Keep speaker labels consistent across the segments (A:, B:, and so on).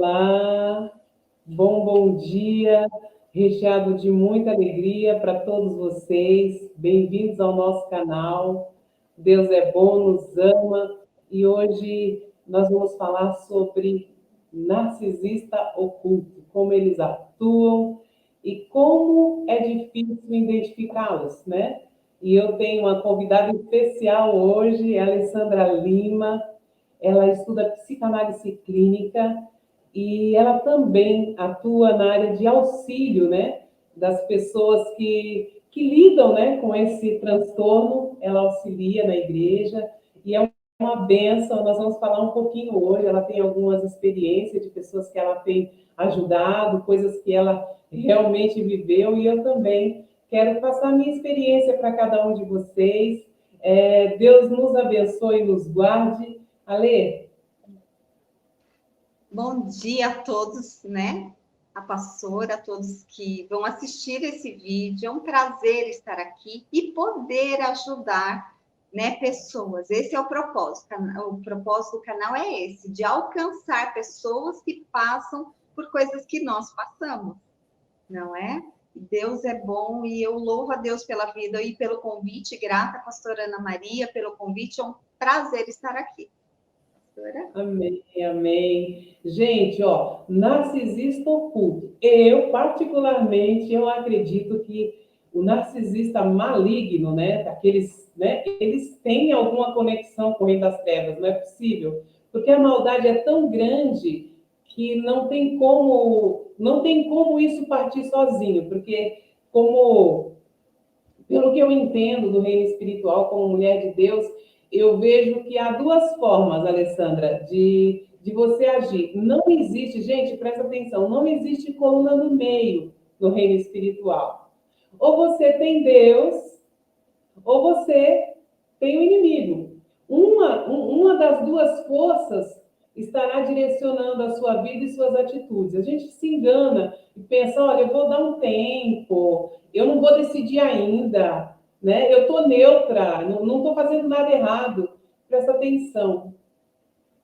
A: Olá, bom dia, recheado de muita alegria para todos vocês. Bem-vindos ao nosso canal. Deus é bom, nos ama e hoje nós vamos falar sobre narcisista oculto, como eles atuam e como é difícil identificá-los, né? E eu tenho uma convidada especial hoje, a Alessandra Lima. Ela estuda psicanálise clínica e ela também atua na área de auxílio, né, das pessoas que lidam, né, com esse transtorno. Ela auxilia na igreja e é uma bênção. Nós vamos falar um pouquinho hoje. Ela tem algumas experiências de pessoas que ela tem ajudado, coisas que ela realmente viveu, e eu também quero passar minha experiência para cada um de vocês. Deus nos abençoe e nos guarde. Ale?
B: Bom dia a todos, né? A pastora, a todos que vão assistir esse vídeo. É um prazer estar aqui e poder ajudar, né, pessoas. Esse é o propósito. O propósito do canal é esse, de alcançar pessoas que passam por coisas que nós passamos, não é? Deus é bom e eu louvo a Deus pela vida e pelo convite. Grata, pastora Ana Maria, pelo convite. É um prazer estar aqui.
A: Amém, amém. Gente, ó, narcisista oculto. Eu, particularmente, eu acredito que o narcisista maligno, né, aqueles, né, eles têm alguma conexão com o reino das trevas, não é possível? Porque a maldade é tão grande que não tem como isso partir sozinho, porque como pelo que eu entendo do reino espiritual como mulher de Deus, eu vejo que há duas formas, Alessandra, de você agir. Não existe, gente, presta atenção, não existe coluna no meio no reino espiritual. Ou você tem Deus, ou você tem o inimigo. Uma das duas forças estará direcionando a sua vida e suas atitudes. A gente se engana e pensa, olha, eu vou dar um tempo, eu não vou decidir ainda, né? Eu estou neutra, não estou fazendo nada errado. Presta atenção.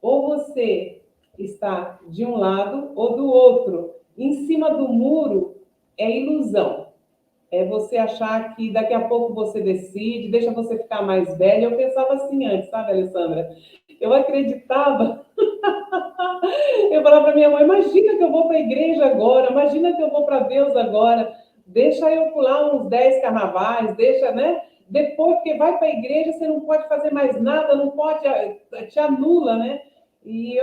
A: Ou você está de um lado ou do outro. Em cima do muro é ilusão. É você achar que daqui a pouco você decide, deixa você ficar mais velha. Eu pensava assim antes, sabe, Alessandra? Eu acreditava. Eu falava para minha mãe, imagina que eu vou para a igreja agora, imagina que eu vou para Deus agora, deixa eu pular uns 10 carnavais, deixa, né? Depois, porque vai para a igreja, você não pode fazer mais nada, não pode, te anula, né? E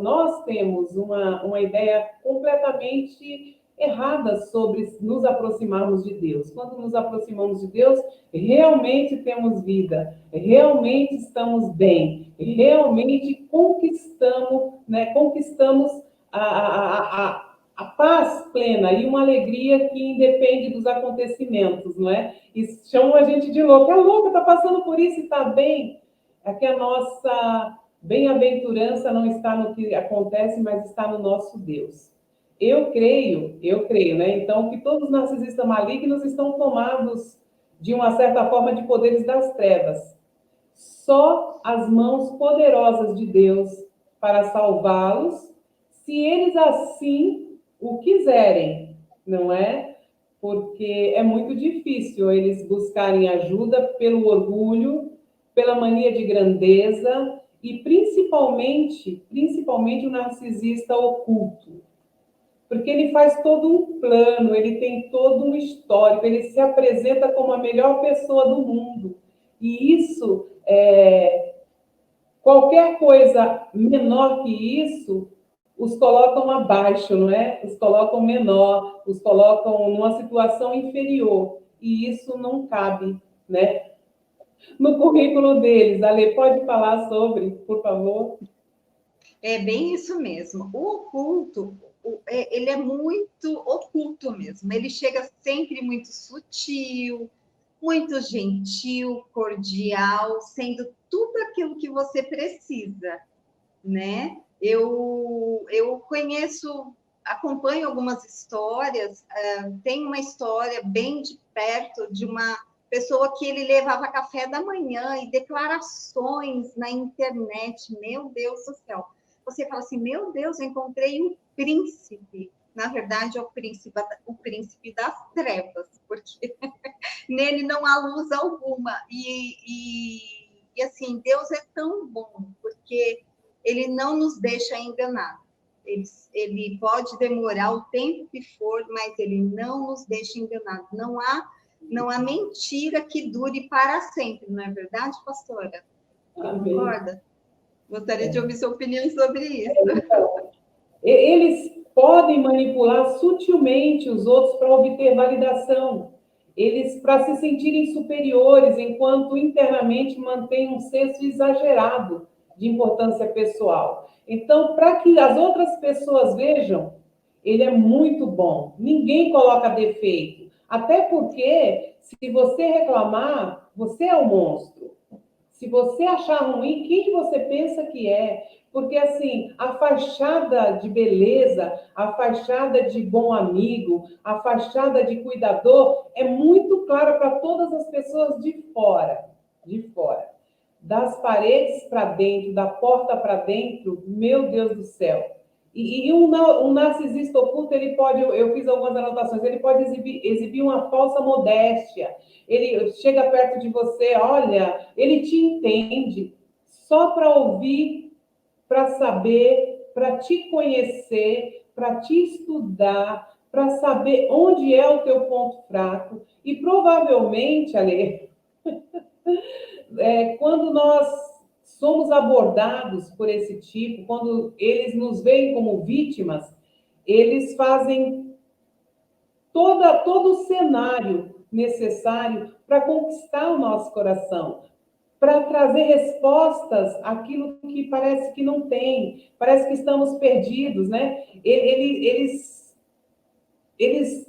A: nós temos uma ideia completamente errada sobre nos aproximarmos de Deus. Quando nos aproximamos de Deus, realmente temos vida, realmente estamos bem, realmente conquistamos, né? Conquistamos a paz plena e uma alegria que independe dos acontecimentos, não é? E chamam a gente de louco. É louco, está passando por isso e está bem. É que a nossa bem-aventurança não está no que acontece, mas está no nosso Deus. Eu creio, né? Então, que todos os narcisistas malignos estão tomados, de uma certa forma, de poderes das trevas. Só as mãos poderosas de Deus para salvá-los, se eles assim o quiserem, não é? Porque é muito difícil eles buscarem ajuda pelo orgulho, pela mania de grandeza e principalmente o narcisista oculto. Porque ele faz todo um plano, ele tem todo um histórico, ele se apresenta como a melhor pessoa do mundo. E isso, qualquer coisa menor que isso, os colocam abaixo, não é? Os colocam menor, os colocam numa situação inferior. E isso não cabe, né? No currículo deles. Ale, pode falar sobre, por favor?
B: É bem isso mesmo. O oculto, ele é muito oculto mesmo. Ele chega sempre muito sutil, muito gentil, cordial, sendo tudo aquilo que você precisa, né? Eu conheço, acompanho algumas histórias. Tem uma história bem de perto de uma pessoa que ele levava café da manhã e declarações na internet. Meu Deus do céu! você fala assim, meu Deus, eu encontrei um príncipe. Na verdade, é o príncipe das trevas, porque nele não há luz alguma. E assim, Deus é tão bom, porque ele não nos deixa enganar. Ele pode demorar o tempo que for, mas ele não nos deixa enganar. Não há mentira que dure para sempre, não é verdade, pastora? Você
A: Amém.
B: concorda? Gostaria de ouvir sua opinião sobre isso.
A: Então, eles podem manipular sutilmente os outros para obter validação. Eles, para se sentirem superiores, enquanto internamente mantêm um senso exagerado de importância pessoal. Então, para que as outras pessoas vejam, ele é muito bom. Ninguém coloca defeito. Até porque, se você reclamar, você é o monstro. Se você achar ruim, quem que você pensa que é? Porque, assim, a fachada de beleza, a fachada de bom amigo, a fachada de cuidador é muito clara para todas as pessoas de fora. De fora. Das paredes para dentro, da porta para dentro, meu Deus do céu. E um narcisista oculto, ele pode, eu fiz algumas anotações, ele pode exibir uma falsa modéstia. Ele chega perto de você, olha, ele te entende só para ouvir, para saber, para te conhecer, para te estudar, para saber onde é o teu ponto fraco. E provavelmente, Ale, quando nós somos abordados por esse tipo, quando eles nos veem como vítimas, eles fazem todo o cenário necessário para conquistar o nosso coração, para trazer respostas àquilo que parece que não tem, parece que estamos perdidos, né? Eles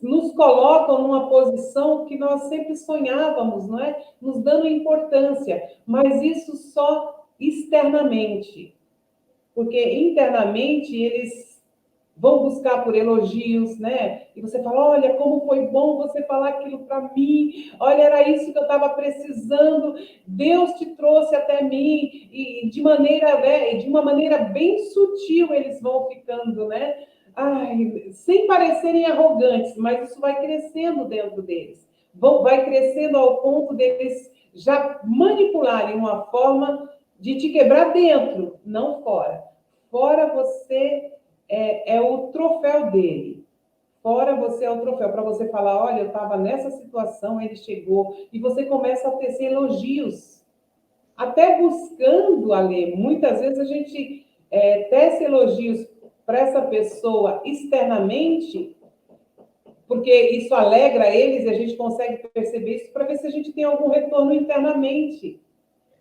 A: nos colocam numa posição que nós sempre sonhávamos, não é? Nos dando importância, mas isso só externamente, porque internamente eles vão buscar por elogios, né? E você fala, olha, como foi bom você falar aquilo para mim, olha, era isso que eu estava precisando, Deus te trouxe até mim, e de uma maneira bem sutil eles vão ficando, né? Ai, sem parecerem arrogantes, mas isso vai crescendo dentro deles. Vai crescendo ao ponto deles já manipularem uma forma de te quebrar dentro, não fora. Fora você é o troféu dele. Fora você é o troféu, para você falar, olha, eu estava nessa situação, ele chegou, e você começa a tecer elogios. Até buscando, Ale, muitas vezes a gente tece elogios para essa pessoa externamente, porque isso alegra eles e a gente consegue perceber isso para ver se a gente tem algum retorno internamente.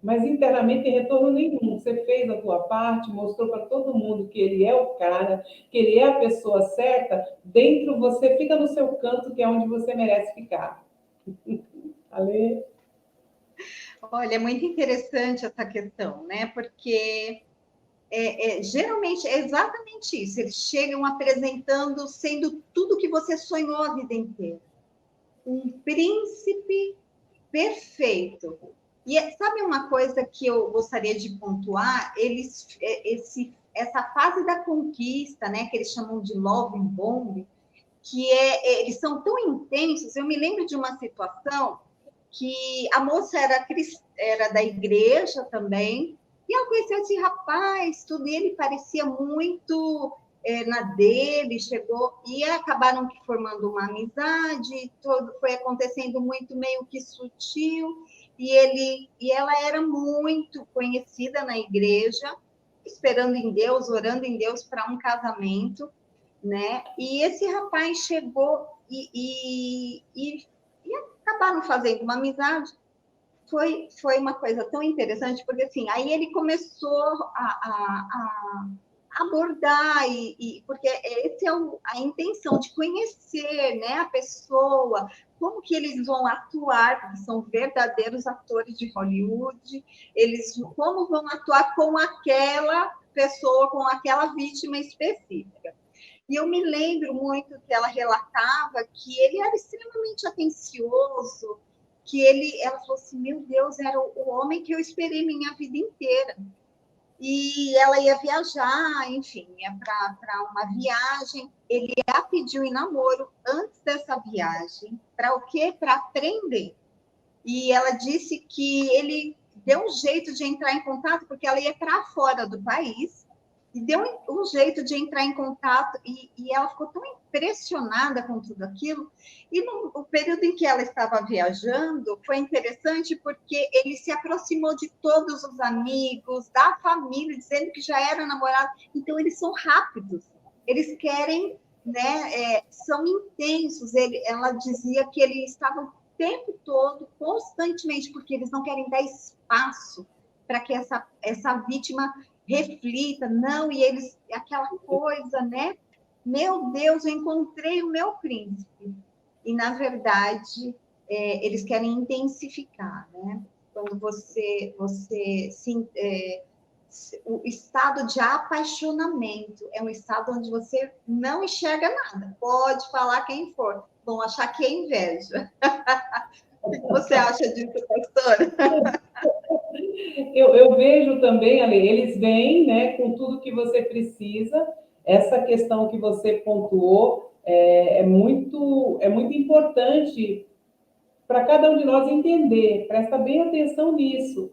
A: Mas internamente tem retorno nenhum. Você fez a tua parte, mostrou para todo mundo que ele é o cara, que ele é a pessoa certa. Dentro você fica no seu canto, que é onde você merece ficar. Ale?
B: Olha, é muito interessante essa questão, né? Porque geralmente é exatamente isso. Eles chegam apresentando, sendo tudo que você sonhou a vida inteira. Um príncipe perfeito. E sabe uma coisa que eu gostaria de pontuar? Essa fase da conquista, né, que eles chamam de love bomb, que eles são tão intensos. Eu me lembro de uma situação que a moça era da igreja também, e ela conheceu esse rapaz, tudo, e ele parecia muito na dele, chegou, e acabaram formando uma amizade, foi acontecendo muito meio que sutil, e ela era muito conhecida na igreja, esperando em Deus, orando em Deus para um casamento, né? E esse rapaz chegou e acabaram fazendo uma amizade. Foi uma coisa tão interessante, porque assim, aí ele começou a abordar, porque essa é a intenção de conhecer, né, a pessoa, como que eles vão atuar, porque são verdadeiros atores de Hollywood, como vão atuar com aquela pessoa, com aquela vítima específica. E eu me lembro muito que ela relatava que ele era extremamente atencioso, ela falou assim, meu Deus, era o homem que eu esperei minha vida inteira. e ela ia viajar, enfim, ia para uma viagem. Ele a pediu em namoro antes dessa viagem. Para o quê? Para aprender. E ela disse que ele deu um jeito de entrar em contato, porque ela ia para fora do país, e deu um jeito de entrar em contato, e ela ficou tão impressionada com tudo aquilo. E no período em que ela estava viajando, foi interessante porque ele se aproximou de todos os amigos, da família, dizendo que já era namorado. Então, eles são rápidos, eles querem, né, são intensos. Ela dizia que eles estavam tempo todo, constantemente, porque eles não querem dar espaço para que essa vítima reflita, não, e eles, aquela coisa, né? Meu Deus, eu encontrei o meu príncipe. E, na verdade, eles querem intensificar, né? Quando o estado de apaixonamento é um estado onde você não enxerga nada. Pode falar quem for, vão achar que é inveja. O que você acha disso, pastora?
A: Eu vejo também, Ale, eles vêm, né, com tudo que você precisa. Essa questão que você pontuou é muito importante para cada um de nós entender. Presta bem atenção nisso.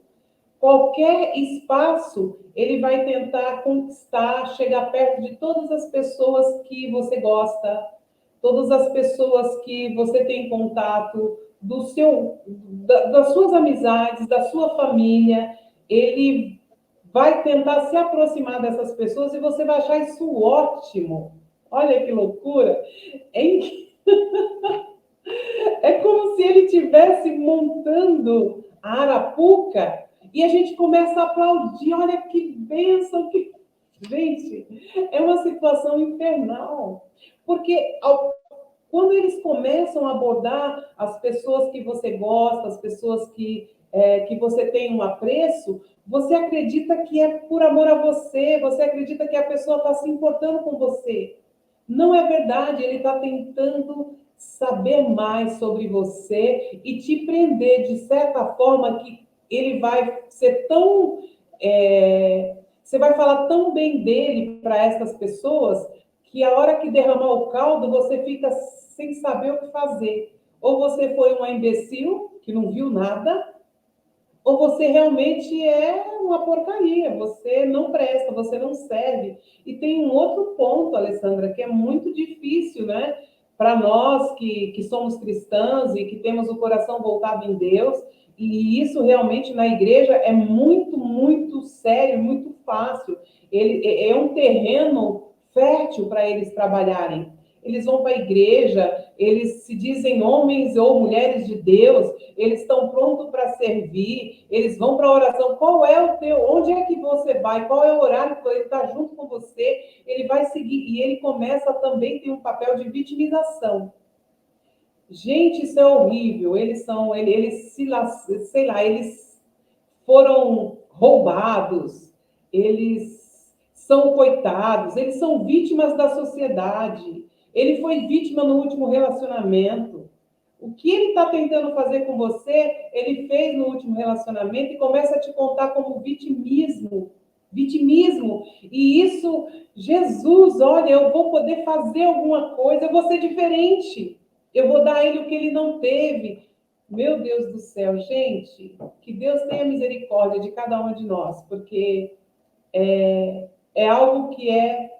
A: Qualquer espaço, ele vai tentar conquistar, chegar perto de todas as pessoas que você gosta, todas as pessoas que você tem contato, das suas amizades, da sua família. Ele vai tentar se aproximar dessas pessoas e você vai achar isso ótimo. Olha que loucura! É, é como se ele estivesse montando a arapuca e a gente começa a aplaudir. Olha que bênção! Que... Gente, é uma situação infernal. Porque quando eles começam a abordar as pessoas que você gosta, as pessoas que você tem um apreço, você acredita que é por amor a você, você acredita que a pessoa está se importando com você. Não é verdade, ele está tentando saber mais sobre você e te prender de certa forma que ele vai ser tão. Você vai falar tão bem dele para essas pessoas que a hora que derramar o caldo, você fica sem saber o que fazer. Ou você foi uma imbecil, que não viu nada, ou você realmente é uma porcaria, você não presta, você não serve. E tem um outro ponto, Alessandra, que é muito difícil, né? Para nós que somos cristãos e que temos o coração voltado em Deus, e isso realmente na igreja é muito, muito sério, muito fácil. Ele é um terreno fértil para eles trabalharem. Eles vão para a igreja, eles se dizem homens ou mulheres de Deus, eles estão prontos para servir, eles vão para a oração. Qual é o teu? Onde é que você vai? Qual é o horário que ele está junto com você? Ele vai seguir e ele começa também a ter um papel de vitimização. Gente, isso é horrível. Eles sei lá, eles foram roubados, eles são coitados, eles são vítimas da sociedade. Ele foi vítima no último relacionamento. O que ele está tentando fazer com você, ele fez no último relacionamento e começa a te contar como vitimismo. Vitimismo. E isso, Jesus, olha, eu vou poder fazer alguma coisa, eu vou ser diferente. Eu vou dar a ele o que ele não teve. Meu Deus do céu, gente, que Deus tenha misericórdia de cada uma de nós, porque é algo que é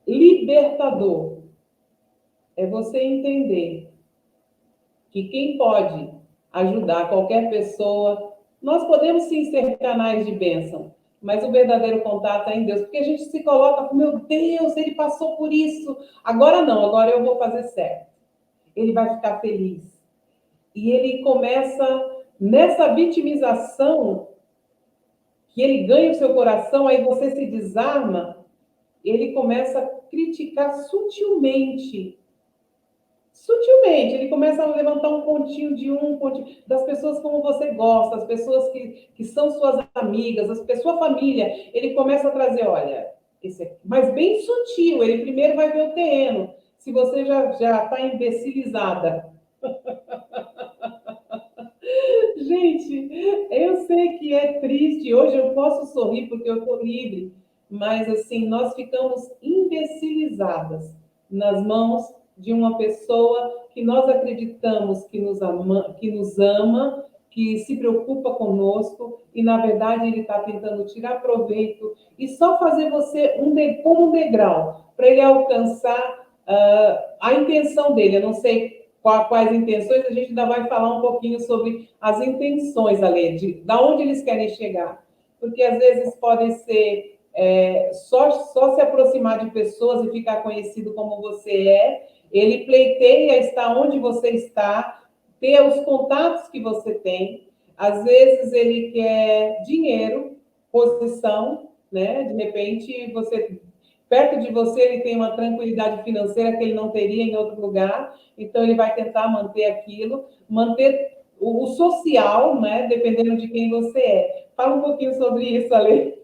A: libertador. É você entender que quem pode ajudar qualquer pessoa, nós podemos sim ser canais de bênção, mas o verdadeiro contato é em Deus, porque a gente se coloca, meu Deus, ele passou por isso, agora não, agora eu vou fazer certo. Ele vai ficar feliz. E ele começa nessa vitimização, que ele ganha o seu coração, aí você se desarma, ele começa a criticar sutilmente. Sutilmente, ele começa a levantar um pontinho de um pontinho das pessoas como você gosta, as pessoas que são suas amigas, sua família. Ele começa a trazer, olha, esse aqui, mas bem sutil. Ele primeiro vai ver o terreno. Se você já está imbecilizada, Gente, eu sei que é triste. Hoje eu posso sorrir porque eu estou livre, mas assim, nós ficamos imbecilizadas nas mãos de uma pessoa que nós acreditamos que nos ama, que se preocupa conosco, e na verdade ele está tentando tirar proveito e só fazer você como um degrau para ele alcançar a intenção dele. Eu não sei quais intenções, a gente ainda vai falar um pouquinho sobre as intenções, Ale, da onde eles querem chegar. Porque às vezes podem ser só se aproximar de pessoas e ficar conhecido como você é. Ele pleiteia estar onde você está, ter os contatos que você tem. Às vezes ele quer dinheiro, posição, né? De repente, perto de você, ele tem uma tranquilidade financeira que ele não teria em outro lugar, então ele vai tentar manter aquilo, manter o social, né? Dependendo de quem você é. Fala um pouquinho sobre isso, Ale.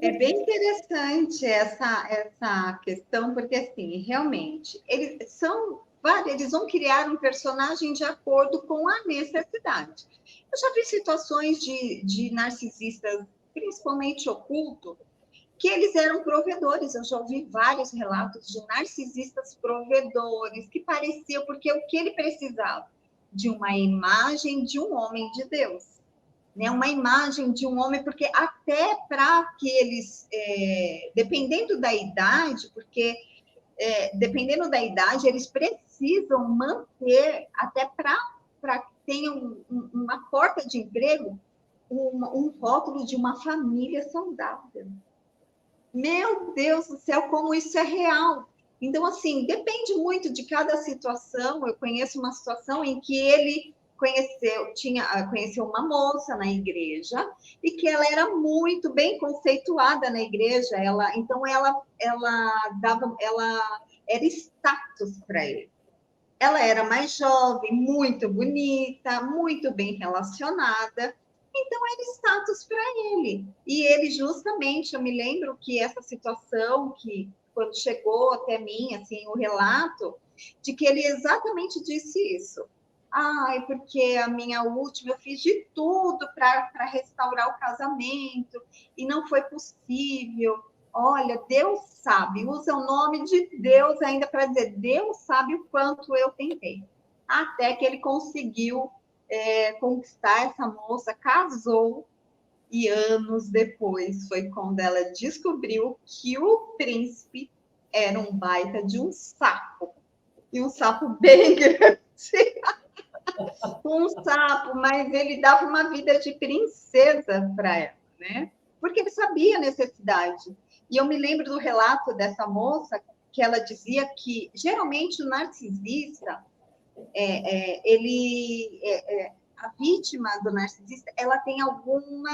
B: É bem interessante essa questão, porque, assim, realmente, eles vão criar um personagem de acordo com a necessidade. Eu já vi situações de narcisistas, principalmente oculto, que eles eram provedores. Eu já ouvi vários relatos de narcisistas provedores, que pareciam, porque o que ele precisava? De uma imagem de um homem de Deus, né? Uma imagem de um homem, porque até para que eles, dependendo da idade, porque dependendo da idade, eles precisam manter, até para que tenham uma porta de emprego, um rótulo de uma família saudável. Meu Deus do céu, como isso é real. Então, assim, depende muito de cada situação. Eu conheço uma situação em que ele conheceu uma moça na igreja e que ela era muito bem conceituada na igreja. Então ela era status para ele. Ela era mais jovem, muito bonita, muito bem relacionada. Então, era status para ele. E ele, justamente, eu me lembro que essa situação, que quando chegou até mim, assim, o relato, de que ele exatamente disse isso. Ai, porque a minha última, eu fiz de tudo para restaurar o casamento e não foi possível. Olha, Deus sabe, usa o nome de Deus ainda para dizer, Deus sabe o quanto eu tentei. Até que ele conseguiu conquistar essa moça, casou, e anos depois foi quando ela descobriu que o príncipe era um baita de um sapo. E um sapo bem grande. Um sapo, mas ele dava uma vida de princesa para ela, né? Porque ele sabia a necessidade. E eu me lembro do relato dessa moça, que ela dizia que, geralmente, o narcisista, a vítima do narcisista, ela tem alguma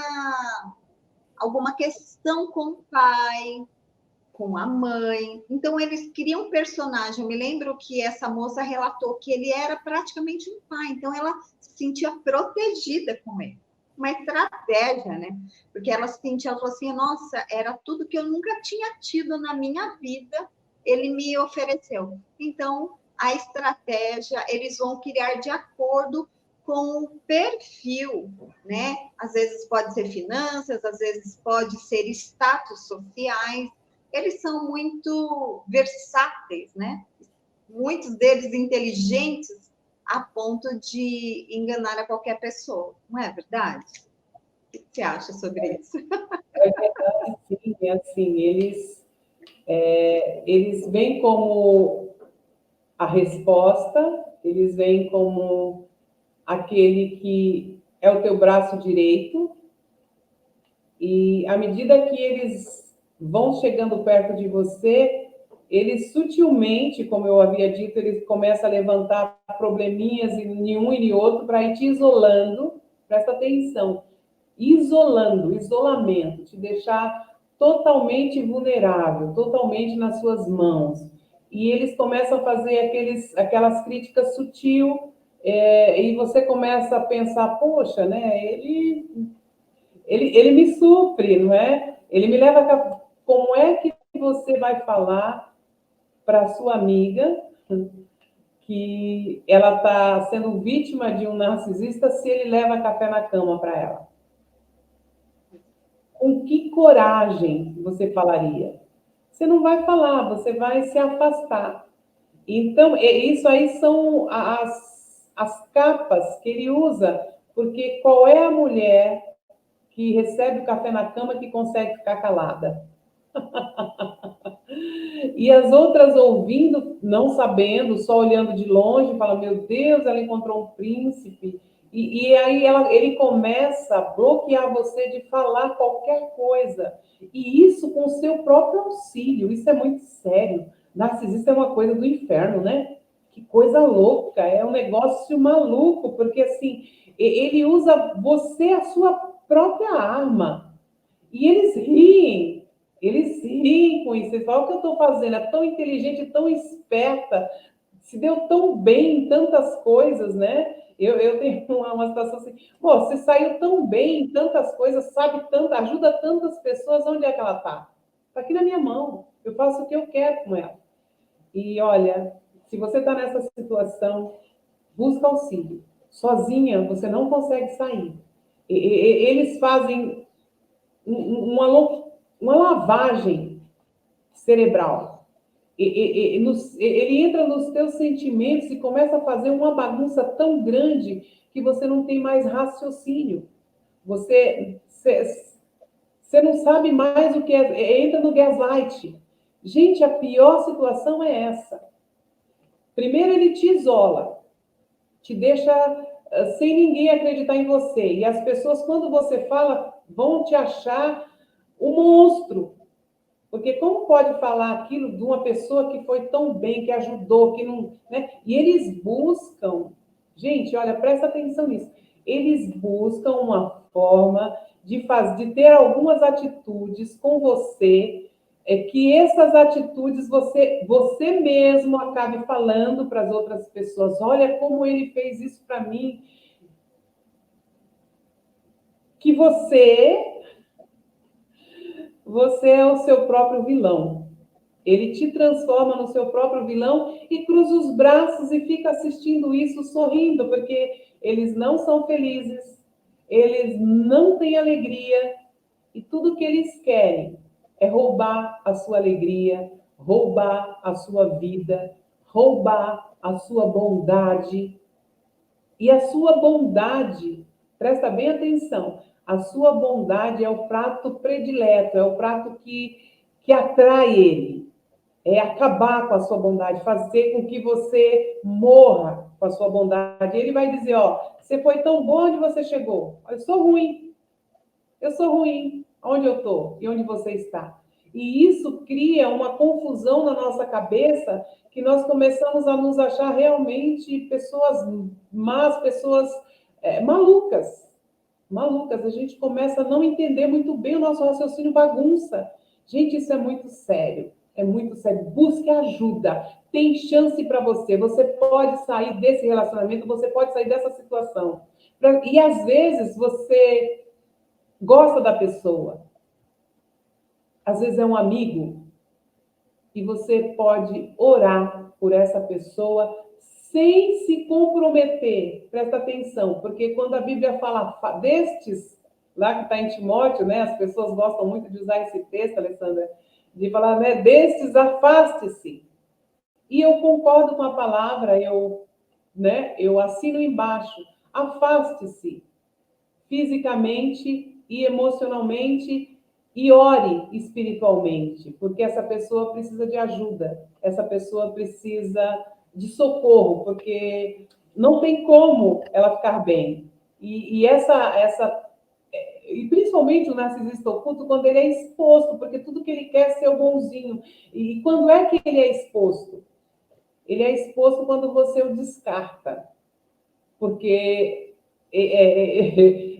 B: questão com o pai, com a mãe. Então, eles criam um personagem. Eu me lembro que essa moça relatou que ele era praticamente um pai, então ela se sentia protegida com ele. Uma estratégia, né? Porque ela se sentia, ela falou assim, nossa, era tudo que eu nunca tinha tido na minha vida, ele me ofereceu. Então, a estratégia, eles vão criar de acordo com o perfil, né? Às vezes pode ser finanças, às vezes pode ser status sociais. Eles são muito versáteis, né? Muitos deles inteligentes a ponto de enganar a qualquer pessoa, não é verdade? O que você acha sobre isso?
A: É verdade, sim, é assim, eles vêm como a resposta, eles vêm como aquele que é o teu braço direito, e à medida que eles vão chegando perto de você, eles sutilmente, como eu havia dito, eles começam a levantar probleminhas em um e em outro para ir te isolando, presta atenção, isolamento, te deixar totalmente vulnerável, totalmente nas suas mãos. E eles começam a fazer aquelas críticas sutil, e você começa a pensar, poxa, né, ele me supre, não é? Ele me leva a... Como é que você vai falar para sua amiga que ela está sendo vítima de um narcisista se ele leva café na cama para ela? Com que coragem você falaria? Você não vai falar, você vai se afastar. Então, isso aí são as capas que ele usa, porque qual é a mulher que recebe o café na cama que consegue ficar calada? E as outras ouvindo, não sabendo, só olhando de longe, fala: meu Deus, ela encontrou um príncipe. E aí ele começa a bloquear você de falar qualquer coisa. E isso com o seu próprio auxílio. Isso é muito sério. Narcisista é uma coisa do inferno, né? Que coisa louca. É um negócio maluco, porque assim, ele usa você a sua própria arma. E eles riem com isso. Eles falam: o que eu estou fazendo? É tão inteligente, tão esperta, se deu tão bem em tantas coisas, né? Eu tenho uma situação assim: pô, você saiu tão bem em tantas coisas, sabe tanto, ajuda tantas pessoas, onde é que ela está? Está aqui na minha mão, eu faço o que eu quero com ela. E olha, se você está nessa situação, busca auxílio. Sozinha, você não consegue sair. Eles fazem uma lavagem cerebral. Ele entra nos teus sentimentos e começa a fazer uma bagunça tão grande que você não tem mais raciocínio. Você não sabe mais o que é. Entra no gaslight. Gente, a pior situação é essa. Primeiro, ele te isola, te deixa sem ninguém acreditar em você. E as pessoas, quando você fala, vão te achar um monstro. Porque como pode falar aquilo de uma pessoa que foi tão bem, que ajudou, que não, né? E eles buscam, gente, olha, presta atenção nisso. Eles buscam uma forma de ter algumas atitudes com você, que essas atitudes você mesmo acabe falando para as outras pessoas: olha como ele fez isso para mim. Que você é o seu próprio vilão. Ele te transforma no seu próprio vilão e cruza os braços e fica assistindo isso sorrindo, porque eles não são felizes, eles não têm alegria, e tudo que eles querem é roubar a sua alegria, roubar a sua vida, roubar a sua bondade. E a sua bondade, presta bem atenção, a sua bondade é o prato predileto, é o prato que atrai ele. É acabar com a sua bondade, fazer com que você morra com a sua bondade. Ele vai dizer: ó, você foi tão bom onde você chegou. Eu sou ruim. Eu sou ruim. Onde eu estou e onde você está? E isso cria uma confusão na nossa cabeça, que nós começamos a nos achar realmente pessoas más, pessoas malucas. Malucas. A gente começa a não entender muito bem o nosso raciocínio, bagunça. Gente, isso é muito sério. É muito sério. Busque ajuda. Tem chance para você. Você pode sair desse relacionamento, você pode sair dessa situação. E às vezes você gosta da pessoa. Às vezes é um amigo. E você pode orar por essa pessoa sem se comprometer. Presta atenção, porque quando a Bíblia fala destes, lá que está em Timóteo, né? As pessoas gostam muito de usar esse texto, Alessandra, de falar, né? Destes, afaste-se. E eu concordo com a palavra, eu assino embaixo. Afaste-se fisicamente e emocionalmente e ore espiritualmente, porque essa pessoa precisa de ajuda, essa pessoa precisa de socorro, porque não tem como ela ficar bem. E principalmente o narcisista oculto, quando ele é exposto, porque tudo que ele quer é ser o bonzinho. E quando é que ele é exposto? Ele é exposto quando você o descarta. Porque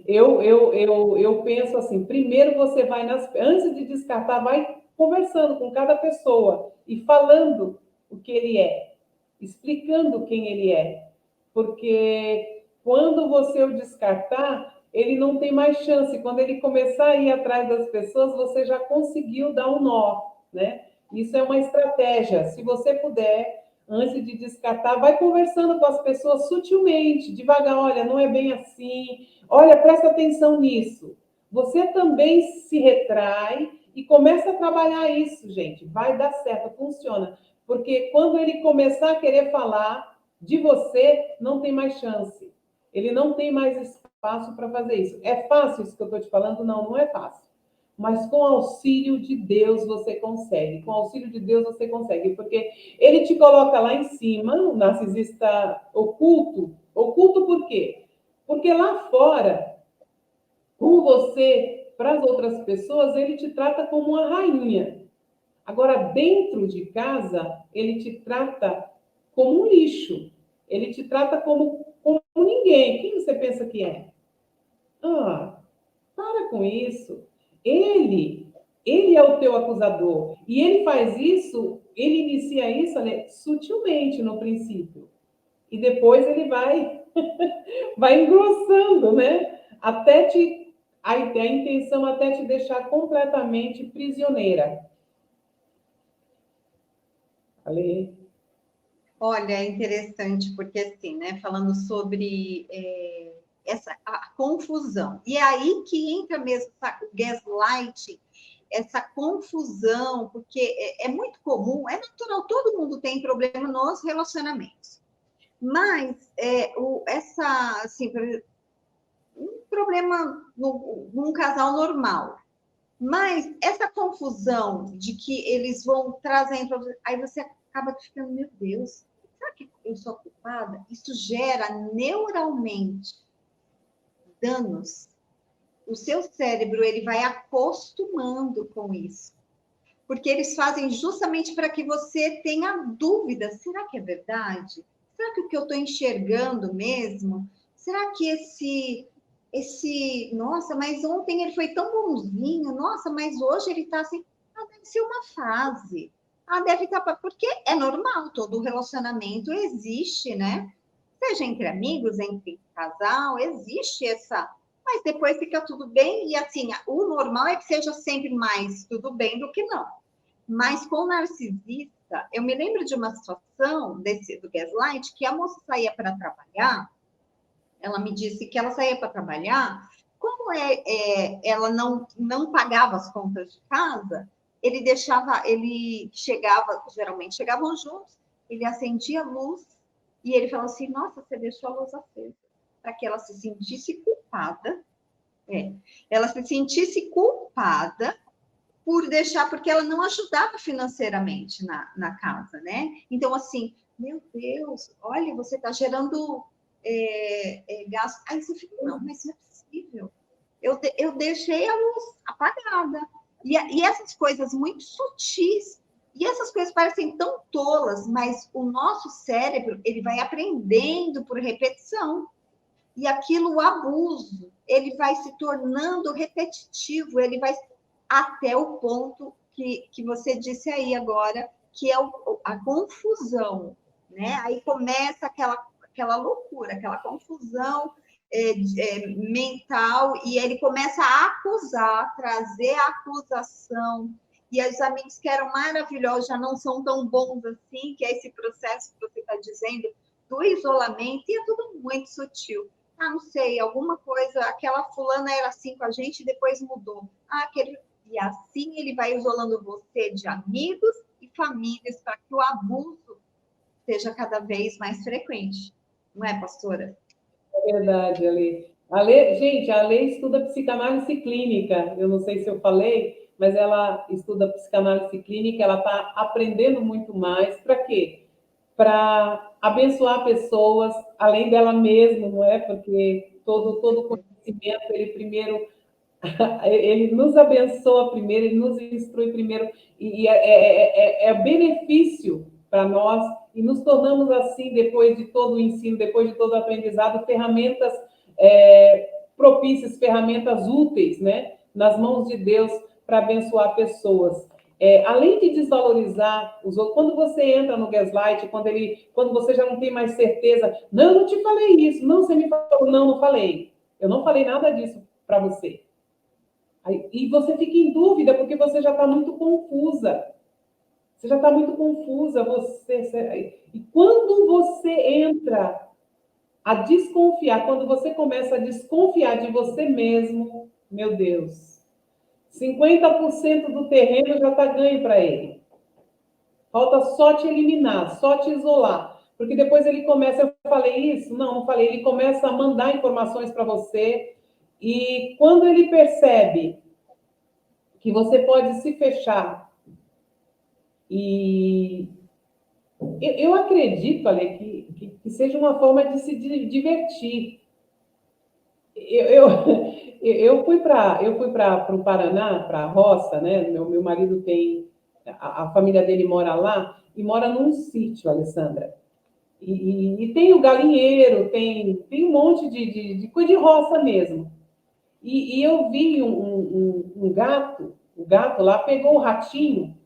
A: eu penso assim: primeiro você vai, antes de descartar, vai conversando com cada pessoa e falando o que ele é, explicando quem ele é. Porque quando você o descartar, ele não tem mais chance. Quando ele começar a ir atrás das pessoas, você já conseguiu dar um nó, né? Isso é uma estratégia. Se você puder, antes de descartar, vai conversando com as pessoas sutilmente, devagar, olha, não é bem assim, olha, presta atenção nisso. Você também se retrai e começa a trabalhar isso, gente. Vai dar certo, funciona. Porque quando ele começar a querer falar de você, não tem mais chance. Ele não tem mais espaço para fazer isso. É fácil isso que eu estou te falando? Não, não é fácil. Mas com auxílio de Deus você consegue. Com auxílio de Deus você consegue. Porque ele te coloca lá em cima, o narcisista oculto. Oculto por quê? Porque lá fora, com você, para as outras pessoas, ele te trata como uma rainha. Agora, dentro de casa, ele te trata como um lixo. Ele te trata como ninguém. Quem você pensa que é? Ah, para com isso. Ele é o teu acusador. E ele faz isso, ele inicia isso, olha, sutilmente no princípio. E depois ele vai engrossando, né? A intenção até te deixar completamente prisioneira. Ale.
B: Olha, é interessante, porque assim, né, falando sobre a confusão. E é aí que entra mesmo o gaslight, essa confusão, porque é muito comum, é natural, todo mundo tem problema nos relacionamentos. Mas assim, um problema num casal normal. Mas essa confusão de que eles vão trazendo, aí você acaba ficando, meu Deus, será que eu sou culpada? Isso gera neuralmente danos. O seu cérebro ele vai acostumando com isso, porque eles fazem justamente para que você tenha dúvida. Será que é verdade? Será que o que eu estou enxergando mesmo? Será que nossa, mas ontem ele foi tão bonzinho, nossa, mas hoje ele está assim, deve ser uma fase. Deve estar, porque é normal, todo relacionamento existe, né? Seja entre amigos, entre casal, existe essa, mas depois fica tudo bem, e assim, o normal é que seja sempre mais tudo bem do que não. Mas com o narcisista, eu me lembro de uma situação do gaslight, que a moça saía para trabalhar, ela me disse que ela saía para trabalhar, como ela não pagava as contas de casa, ele chegava, geralmente chegavam juntos, ele acendia a luz e ele falava assim, nossa, você deixou a luz acesa, para que ela se sentisse culpada, ela se sentisse culpada por deixar, porque ela não ajudava financeiramente na casa, né? Então, assim, meu Deus, olha, você está gerando gasto. Aí você fica, não, mas não é possível. Eu deixei a luz apagada. E essas coisas muito sutis, e essas coisas parecem tão tolas, mas o nosso cérebro, ele vai aprendendo por repetição. E aquilo, o abuso, ele vai se tornando repetitivo, ele vai até o ponto que você disse aí agora, que é a confusão, né? Aí começa aquela loucura, aquela confusão mental, e ele começa a acusar, trazer a acusação, e os amigos que eram maravilhosos já não são tão bons assim, que é esse processo que você está dizendo, do isolamento, e é tudo muito sutil. Não sei, alguma coisa, aquela fulana era assim com a gente e depois mudou. E assim ele vai isolando você de amigos e famílias para que o abuso seja cada vez mais frequente. Não é, pastora?
A: É verdade, Ale. Gente, a Ale estuda psicanálise clínica. Eu não sei se eu falei, mas ela estuda psicanálise clínica, ela está aprendendo muito mais. Para quê? Para abençoar pessoas, além dela mesma, não é? Porque todo conhecimento, ele nos abençoa primeiro, ele nos instrui primeiro, e é benefício para nós, e nos tornamos assim, depois de todo o ensino, depois de todo o aprendizado, ferramentas propícias, ferramentas úteis, né? Nas mãos de Deus para abençoar pessoas. Além de desvalorizar os outros, quando você entra no gaslight, quando você já não tem mais certeza, não, eu não te falei isso, não, você me falou, não falei, eu não falei nada disso para você. E você fica em dúvida porque você já está muito confusa. Você já está muito confusa. E quando você entra a desconfiar, quando você começa a desconfiar de você mesmo, meu Deus, 50% do terreno já está ganho para ele. Falta só te eliminar, só te isolar. Porque depois ele começa, eu falei isso? Não falei. Ele começa a mandar informações para você. E quando ele percebe que você pode se fechar, e eu acredito, Ale, que seja uma forma de se divertir. Eu, eu fui para o Paraná, para a roça, né? Meu marido tem, a família dele mora lá, e mora num sítio, Alessandra. E tem o galinheiro, tem um monte de coisa de roça mesmo. E eu vi um gato, o gato lá pegou o ratinho,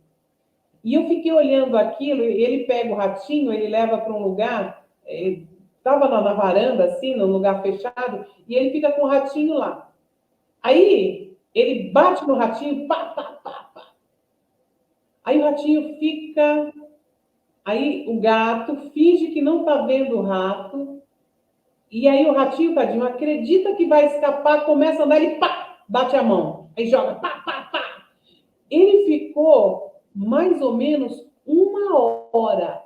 A: e eu fiquei olhando aquilo, ele pega o ratinho, ele leva para um lugar, estava na varanda, assim, num lugar fechado, e ele fica com o ratinho lá. Aí ele bate no ratinho, pá, pá, pá, pá. Aí o ratinho fica. Aí o gato finge que não está vendo o rato. E aí o ratinho, tadinho, acredita que vai escapar, começa a andar, ele pá, bate a mão. Aí joga, pá, pá, pá. Ele ficou mais ou menos uma hora.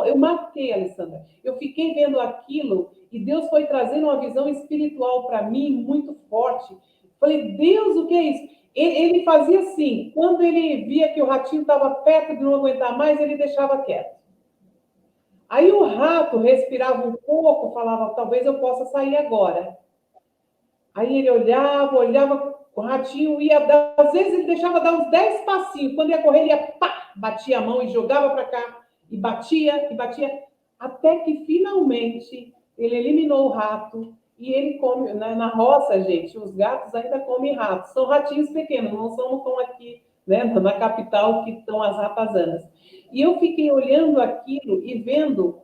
A: Eu marquei, Alessandra. Eu fiquei vendo aquilo e Deus foi trazendo uma visão espiritual para mim muito forte. Falei, Deus, o que é isso? Ele fazia assim, quando ele via que o ratinho estava perto de não aguentar mais, ele deixava quieto. Aí o rato respirava um pouco, falava, talvez eu possa sair agora. Aí ele olhava, o ratinho ia dar, às vezes ele deixava dar uns 10 passinhos, quando ia correr, ele ia, pá, batia a mão e jogava para cá, e batia, até que finalmente ele eliminou o rato, e ele come, na roça, gente, os gatos ainda comem ratos, são ratinhos pequenos, não são como aqui, né, na capital, que estão as ratazanas. E eu fiquei olhando aquilo e vendo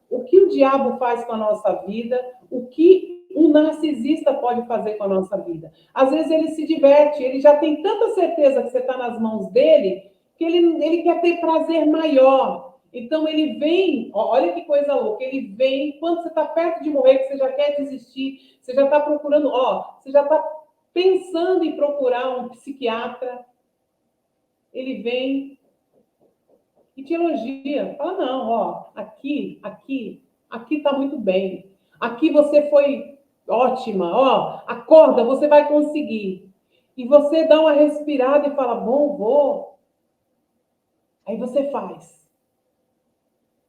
A: o que o diabo faz com a nossa vida, o que um narcisista pode fazer com a nossa vida. Às vezes ele se diverte, ele já tem tanta certeza que você está nas mãos dele, que ele quer ter prazer maior. Então ele vem, olha que coisa louca, ele vem, quando você está perto de morrer, que você já quer desistir, você já está procurando, você já está pensando em procurar um psiquiatra, ele vem e te elogia. Fala, não, aqui está muito bem. Aqui você foi ótima, acorda, você vai conseguir. E você dá uma respirada e fala, bom, vou. Aí você faz.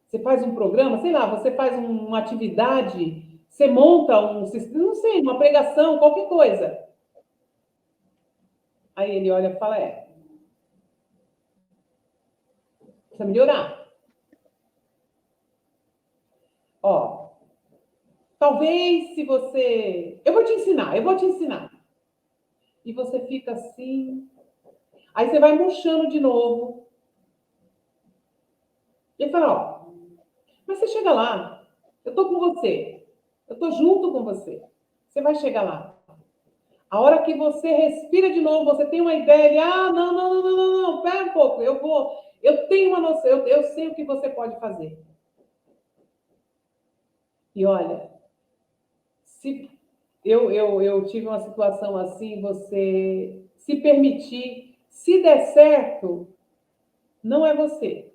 A: Você faz um programa, sei lá, você faz uma atividade, você monta não sei, uma pregação, qualquer coisa. Aí ele olha e fala, precisa melhorar. Talvez se você... Eu vou te ensinar. E você fica assim. Aí você vai murchando de novo. E ele fala, mas você chega lá. Eu tô com você. Eu tô junto com você. Você vai chegar lá. A hora que você respira de novo, você tem uma ideia. Ele, não, pera um pouco. Eu tenho uma noção. Eu sei o que você pode fazer. E olha, se eu tive uma situação assim, você se permitir, se der certo, não é você.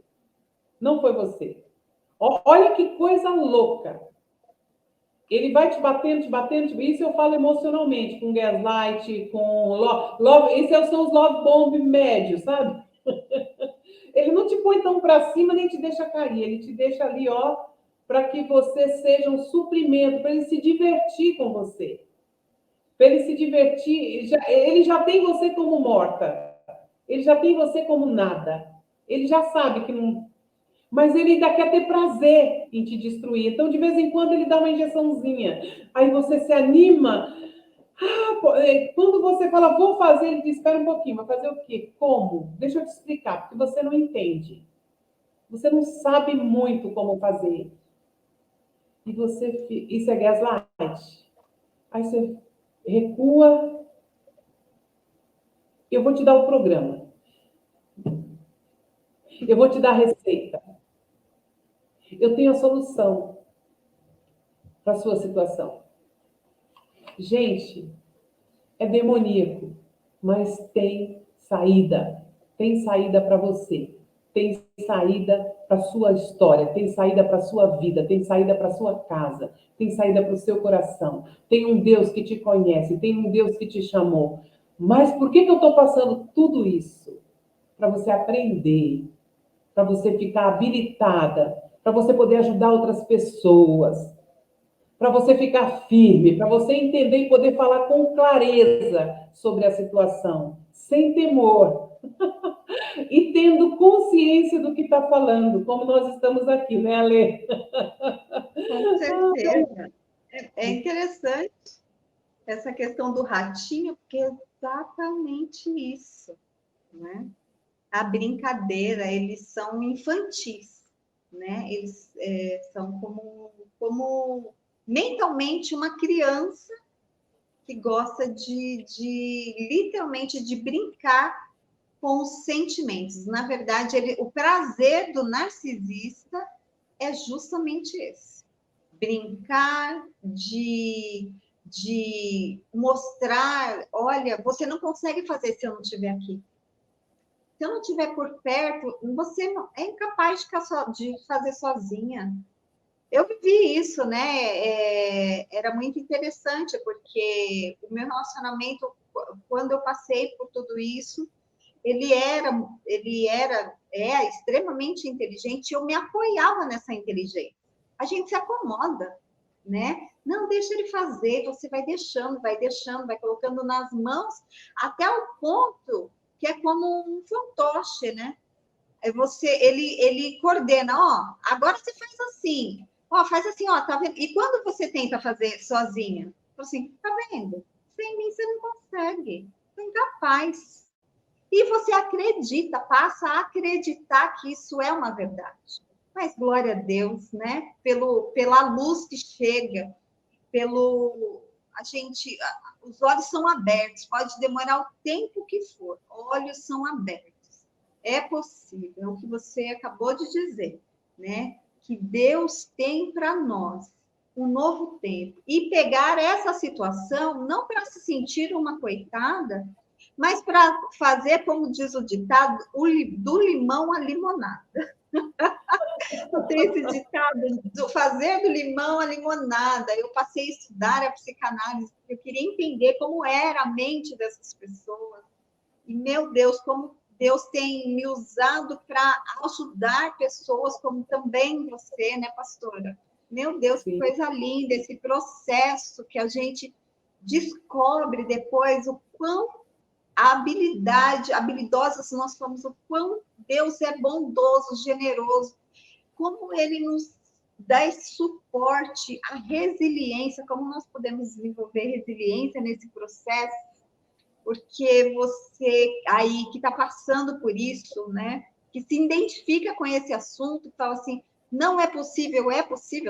A: Não foi você. Olha que coisa louca. Ele vai te batendo. Isso eu falo emocionalmente, com gaslight, com love. Esses são os love bomb médios, sabe? Ele não te põe tão para cima, nem te deixa cair. Ele te deixa ali, para que você seja um suprimento, para ele se divertir com você. Para ele se divertir, ele já tem você como morta. Ele já tem você como nada. Ele já sabe que não... Mas ele ainda quer ter prazer em te destruir. Então, de vez em quando, ele dá uma injeçãozinha. Aí você se anima. Quando você fala, vou fazer, ele diz, espera um pouquinho, vai fazer o quê? Como? Deixa eu te explicar, porque você não entende. Você não sabe muito como fazer. E você... Isso é gaslight. Aí você recua. Eu vou te dar o programa. Eu vou te dar a receita. Eu tenho a solução para a sua situação. Gente, é demoníaco, mas tem saída. Tem saída para você. Tem saída para a sua história. Tem saída para a sua vida. Tem saída para a sua casa. Tem saída para o seu coração. Tem um Deus que te conhece. Tem um Deus que te chamou. Mas por que eu estou passando tudo isso? Para você aprender, para você ficar habilitada, para você poder ajudar outras pessoas, para você ficar firme, para você entender e poder falar com clareza sobre a situação, sem temor, e tendo consciência do que está falando, como nós estamos aqui, né, Ale?
B: Com certeza. É interessante essa questão do ratinho, porque é exatamente isso, né? A brincadeira, eles são infantis, né? Eles são como mentalmente uma criança que gosta de literalmente de brincar com os sentimentos. Na verdade, o prazer do narcisista é justamente esse: brincar, de mostrar, olha, você não consegue fazer se eu não estiver aqui. Se eu não estiver por perto, você não, é incapaz de fazer sozinha. Eu vivi isso, né? Era muito interessante, porque o meu relacionamento, quando eu passei por tudo isso, é extremamente inteligente, e eu me apoiava nessa inteligência. A gente se acomoda, né? Não, deixa ele fazer, você vai deixando, vai colocando nas mãos, até o ponto que é como um fantoche, né? Ele coordena, ó, agora você faz assim, ó, faz assim, ó, tá vendo? E quando você tenta fazer sozinha, assim, tá vendo? Sem mim você não consegue, você é incapaz. E você acredita, passa a acreditar que isso é uma verdade. Mas glória a Deus, né? Pela luz que chega, os olhos são abertos, pode demorar o tempo que for, olhos são abertos. É possível, é o que você acabou de dizer, né? Que Deus tem para nós um novo tempo. E pegar essa situação, não para se sentir uma coitada, mas para fazer, como diz o ditado, do limão à limonada. Tem esse ditado, fazer do limão a limonada. Eu passei a estudar a psicanálise, eu queria entender como era a mente dessas pessoas. E, meu Deus, como Deus tem me usado para ajudar pessoas, como também você, né, pastora? Meu Deus, que coisa linda esse processo que a gente descobre depois o quão habilidosos nós somos, o quão Deus é bondoso, generoso, como Ele nos dá esse suporte, a resiliência, como nós podemos desenvolver resiliência nesse processo, porque você aí que está passando por isso, né, que se identifica com esse assunto, fala assim, não é possível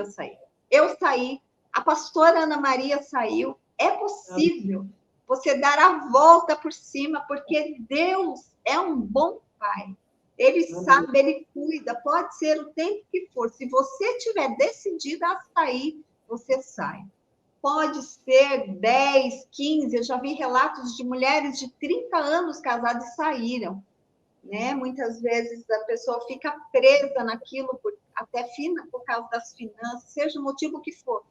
B: sair. Eu saí, a pastora Ana Maria saiu, é possível você dar a volta por cima, porque Deus é um bom Pai. Ele sabe, Ele cuida, pode ser o tempo que for. Se você estiver decidida a sair, você sai. Pode ser 10, 15, eu já vi relatos de mulheres de 30 anos casadas e saíram, né? Muitas vezes a pessoa fica presa naquilo, até por causa das finanças, seja o motivo que for.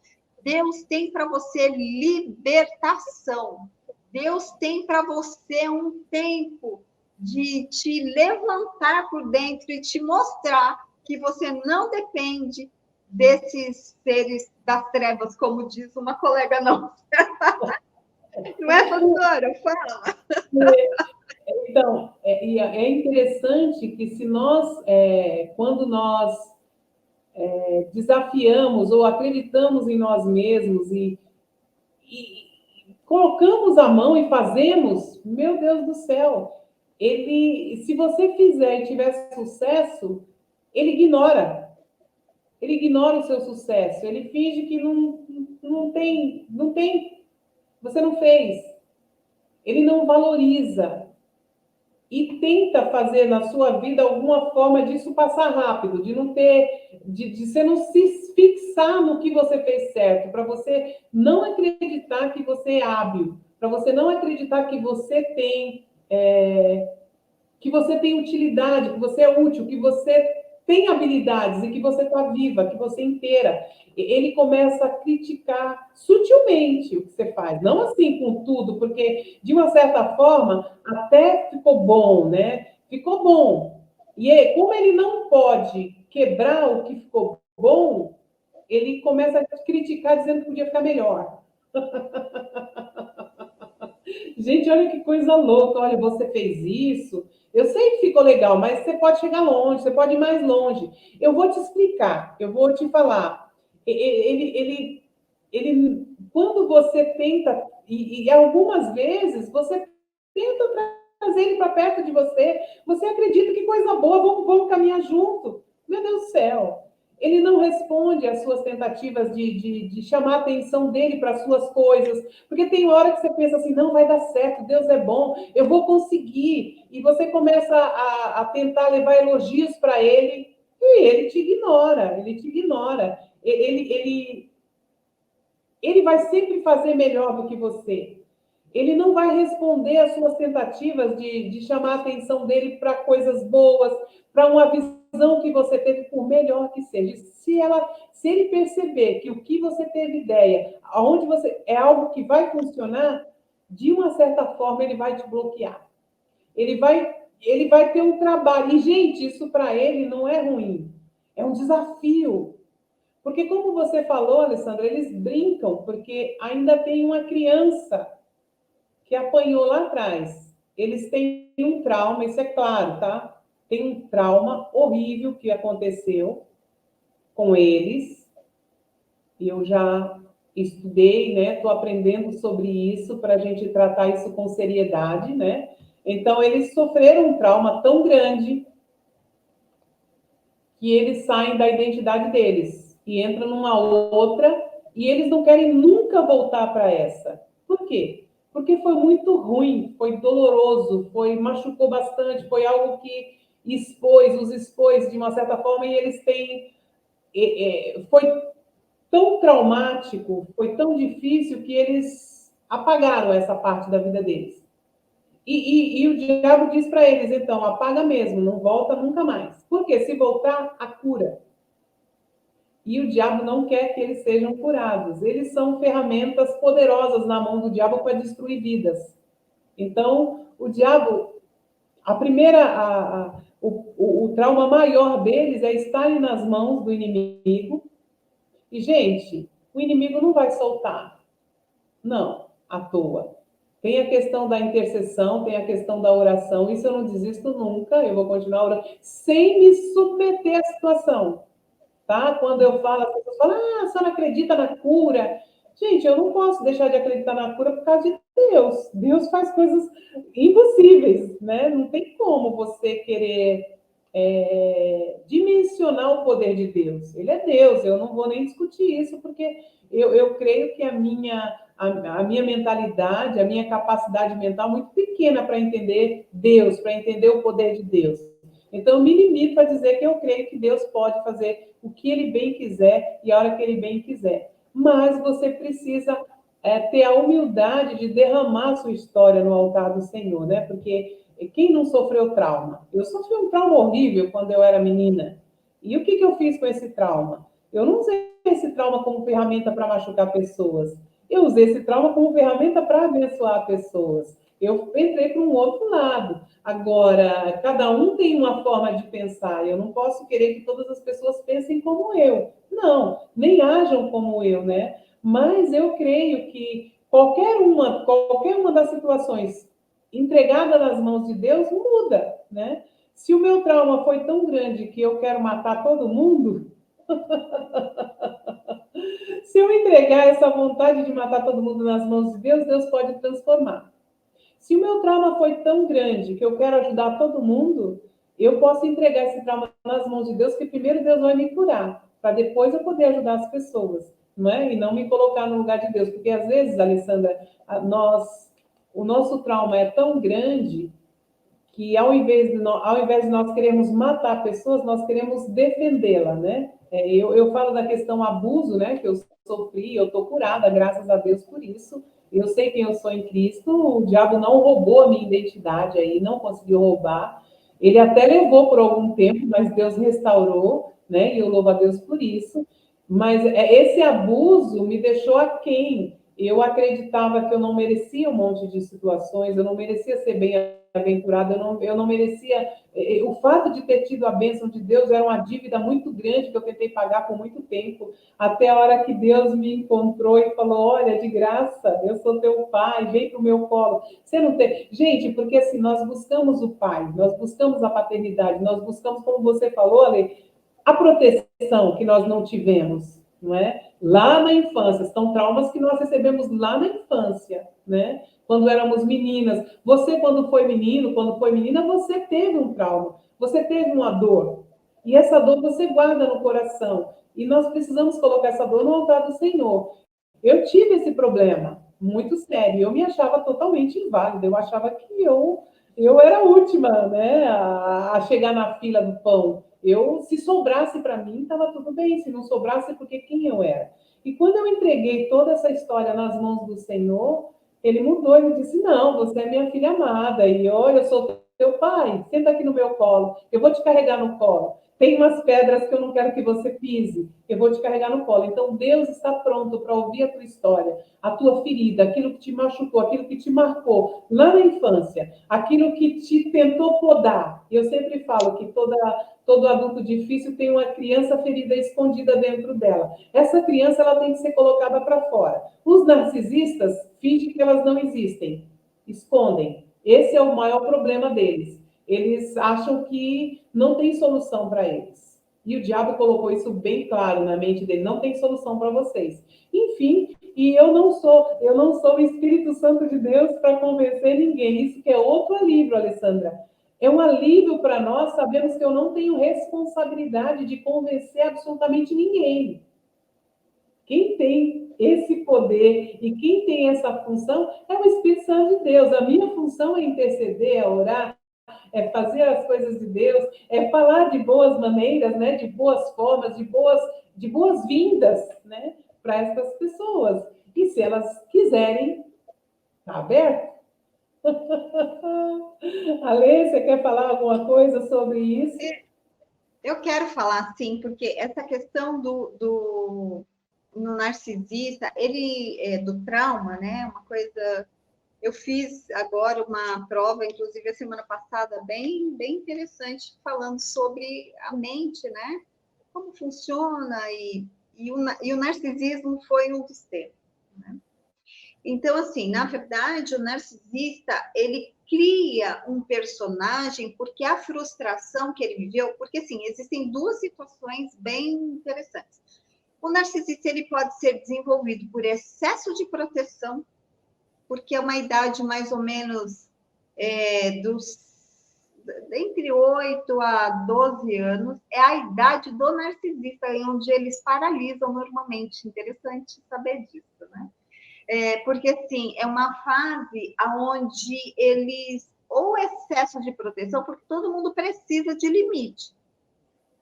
B: Deus tem para você libertação. Deus tem para você um tempo de te levantar por dentro e te mostrar que você não depende desses seres das trevas, como diz uma colega nossa. Não é, pastora? Fala.
A: Então, é interessante que se nós, quando nós desafiamos ou acreditamos em nós mesmos e colocamos a mão e fazemos, meu Deus do céu, se você fizer e tiver sucesso, ele ignora. Ele ignora o seu sucesso, ele finge que não tem, você não fez. Ele não valoriza. e tenta fazer na sua vida alguma forma disso passar rápido, de não ter, de você não se fixar no que você fez certo, para você não acreditar que você é hábil, para você não acreditar que você tem utilidade, que você é útil, que você tem habilidades e que você está viva, que você é inteira. Ele começa a criticar sutilmente o que você faz, não assim com tudo, porque de uma certa forma até ficou bom, né? Ficou bom. E como ele não pode quebrar o que ficou bom, ele começa a criticar dizendo que podia ficar melhor. Gente, olha que coisa louca. Olha, você fez isso. Eu sei que ficou legal, mas você pode chegar longe, você pode ir mais longe. Eu vou te explicar, eu vou te falar. Quando você tenta, e algumas vezes você tenta trazer ele para perto de você, você acredita que coisa boa, vamos caminhar junto. Meu Deus do céu. Ele não responde às suas tentativas de chamar a atenção dele para as suas coisas, porque tem hora que você pensa assim, não, vai dar certo, Deus é bom, eu vou conseguir. E você começa a tentar levar elogios para ele, e ele te ignora, ele te ignora. Ele vai sempre fazer melhor do que você. Ele não vai responder às suas tentativas de chamar a atenção dele para coisas boas, para uma visão que você teve, por melhor que seja. Se ele perceber que o que você teve ideia, aonde você é algo que vai funcionar, de uma certa forma ele vai te bloquear. Ele vai ter um trabalho. E, gente, isso para ele não é ruim. É um desafio. Porque, como você falou, Alessandra, eles brincam, porque ainda tem uma criança que apanhou lá atrás. Eles têm um trauma, isso é claro, tá? Tem um trauma horrível que aconteceu com eles, e eu já estudei, né? Estou aprendendo sobre isso para a gente tratar isso com seriedade, né? Então, eles sofreram um trauma tão grande que eles saem da identidade deles e entram numa outra e eles não querem nunca voltar para essa. Por quê? Porque foi muito ruim, foi doloroso, machucou bastante, foi algo que os expôs de uma certa forma e eles têm foi tão traumático, foi tão difícil que eles apagaram essa parte da vida deles. E o diabo diz para eles, então, apaga mesmo, não volta nunca mais. Porque se voltar, a cura. E o diabo não quer que eles sejam curados. Eles são ferramentas poderosas na mão do diabo para destruir vidas. Então, o diabo, o trauma maior deles é estarem nas mãos do inimigo. E, gente, o inimigo não vai soltar. Não, à toa. Tem a questão da intercessão, tem a questão da oração. Isso eu não desisto nunca. Eu vou continuar orando sem me submeter à situação. Tá? Quando eu falo, as pessoas falam, a senhora acredita na cura? Gente, eu não posso deixar de acreditar na cura por causa de Deus. Deus faz coisas impossíveis, né? Não tem como você querer dimensionar o poder de Deus. Ele é Deus, eu não vou nem discutir isso, porque eu creio que a minha mentalidade, a minha capacidade mental é muito pequena para entender Deus, para entender o poder de Deus. Então, eu me limito a dizer que eu creio que Deus pode fazer o que Ele bem quiser e a hora que Ele bem quiser. Mas você precisa ter a humildade de derramar a sua história no altar do Senhor, né? Porque quem não sofreu trauma? Eu sofri um trauma horrível quando eu era menina. E o que eu fiz com esse trauma? Eu não usei esse trauma como ferramenta para machucar pessoas. Eu usei esse trauma como ferramenta para abençoar pessoas. Eu entrei para um outro lado. Agora, cada um tem uma forma de pensar. Eu não posso querer que todas as pessoas pensem como eu. Não, nem ajam como eu, né? Mas eu creio que qualquer uma das situações entregada nas mãos de Deus muda, né? Se o meu trauma foi tão grande que eu quero matar todo mundo, se eu entregar essa vontade de matar todo mundo nas mãos de Deus, Deus pode transformar. Se o meu trauma foi tão grande que eu quero ajudar todo mundo, eu posso entregar esse trauma nas mãos de Deus, que primeiro Deus vai me curar, para depois eu poder ajudar as pessoas, não é? E não me colocar no lugar de Deus, porque às vezes, Alessandra, o nosso trauma é tão grande que ao invés de nós queremos matar pessoas, nós queremos defendê-la, né? Eu falo da questão abuso, né? Que eu sofri, eu estou curada, graças a Deus por isso. Eu sei quem eu sou em Cristo, o diabo não roubou a minha identidade aí, não conseguiu roubar. Ele até levou por algum tempo, mas Deus restaurou, né? E eu louvo a Deus por isso. Mas esse abuso me deixou aquém. Eu acreditava que eu não merecia um monte de situações, eu não merecia ser bem-aventurada, eu não merecia. O fato de ter tido a bênção de Deus era uma dívida muito grande que eu tentei pagar por muito tempo, até a hora que Deus me encontrou e falou: olha, de graça, eu sou teu pai, vem para o meu colo. Você não tem. Gente, porque assim, nós buscamos o pai, nós buscamos a paternidade, nós buscamos, como você falou, Ale, a proteção que nós não tivemos, não é? Lá na infância, são traumas que nós recebemos lá na infância, né? Quando éramos meninas. Você, quando foi menino, quando foi menina, você teve um trauma, você teve uma dor. E essa dor você guarda no coração. E nós precisamos colocar essa dor no altar do Senhor. Eu tive esse problema muito sério. Eu me achava totalmente inválida. Eu achava que eu era a última, né, a chegar na fila do pão. Se sobrasse para mim, estava tudo bem. Se não sobrasse, porque quem eu era? E quando eu entreguei toda essa história nas mãos do Senhor, ele mudou. Ele disse: não, você é minha filha amada. E olha, eu sou teu pai. Senta aqui no meu colo. Eu vou te carregar no colo. Tem umas pedras que eu não quero que você pise. Eu vou te carregar no colo. Então, Deus está pronto para ouvir a tua história, a tua ferida, aquilo que te machucou, aquilo que te marcou lá na infância, aquilo que te tentou podar. Eu sempre falo que todo adulto difícil tem uma criança ferida escondida dentro dela. Essa criança ela tem que ser colocada para fora. Os narcisistas fingem que elas não existem, escondem. Esse é o maior problema deles. Eles acham que não tem solução para eles. E o diabo colocou isso bem claro na mente dele: não tem solução para vocês. Enfim, e eu não sou o Espírito Santo de Deus para convencer ninguém. Isso que é outro alívio, Alessandra. É um alívio para nós sabermos que eu não tenho responsabilidade de convencer absolutamente ninguém. Quem tem esse poder e quem tem essa função é o Espírito Santo de Deus. A minha função é interceder, é orar, é fazer as coisas de Deus, é falar de boas maneiras, né, de boas formas, de boas-vindas, né, para essas pessoas. E se elas quiserem, está aberto. Ale, você quer falar alguma coisa sobre isso?
B: Eu quero falar, sim, porque essa questão no narcisista, ele do trauma, né? Uma coisa. Eu fiz agora uma prova, inclusive a semana passada, bem interessante, falando sobre a mente, né? Como funciona, e o narcisismo foi um dos temas, né? Então, assim, na verdade, o narcisista, ele cria um personagem porque a frustração que ele viveu, porque, assim, existem duas situações bem interessantes. O narcisista, ele pode ser desenvolvido por excesso de proteção, porque é uma idade mais ou menos entre 8 a 12 anos, é a idade do narcisista, onde eles paralisam normalmente. Interessante saber disso, né? Porque, assim, é uma fase onde eles, ou excesso de proteção, porque todo mundo precisa de limite.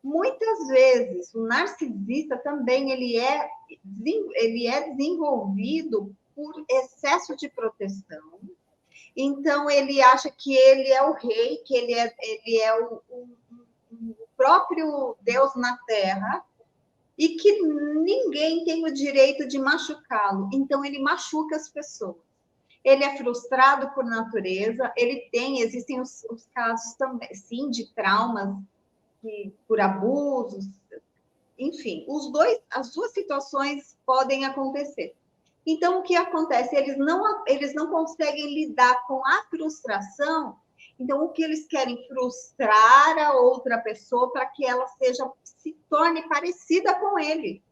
B: Muitas vezes, o narcisista também, ele é desenvolvido por excesso de proteção. Então, ele acha que ele é o rei, que ele é o próprio Deus na Terra, e que ninguém tem o direito de machucá-lo. Então, ele machuca as pessoas. Ele é frustrado por natureza, existem os casos também, sim, de traumas por abusos, enfim, as duas situações podem acontecer. Então, o que acontece? Eles não conseguem lidar com a frustração. Então, o que eles querem? Frustrar a outra pessoa para que ela se torne parecida com ele.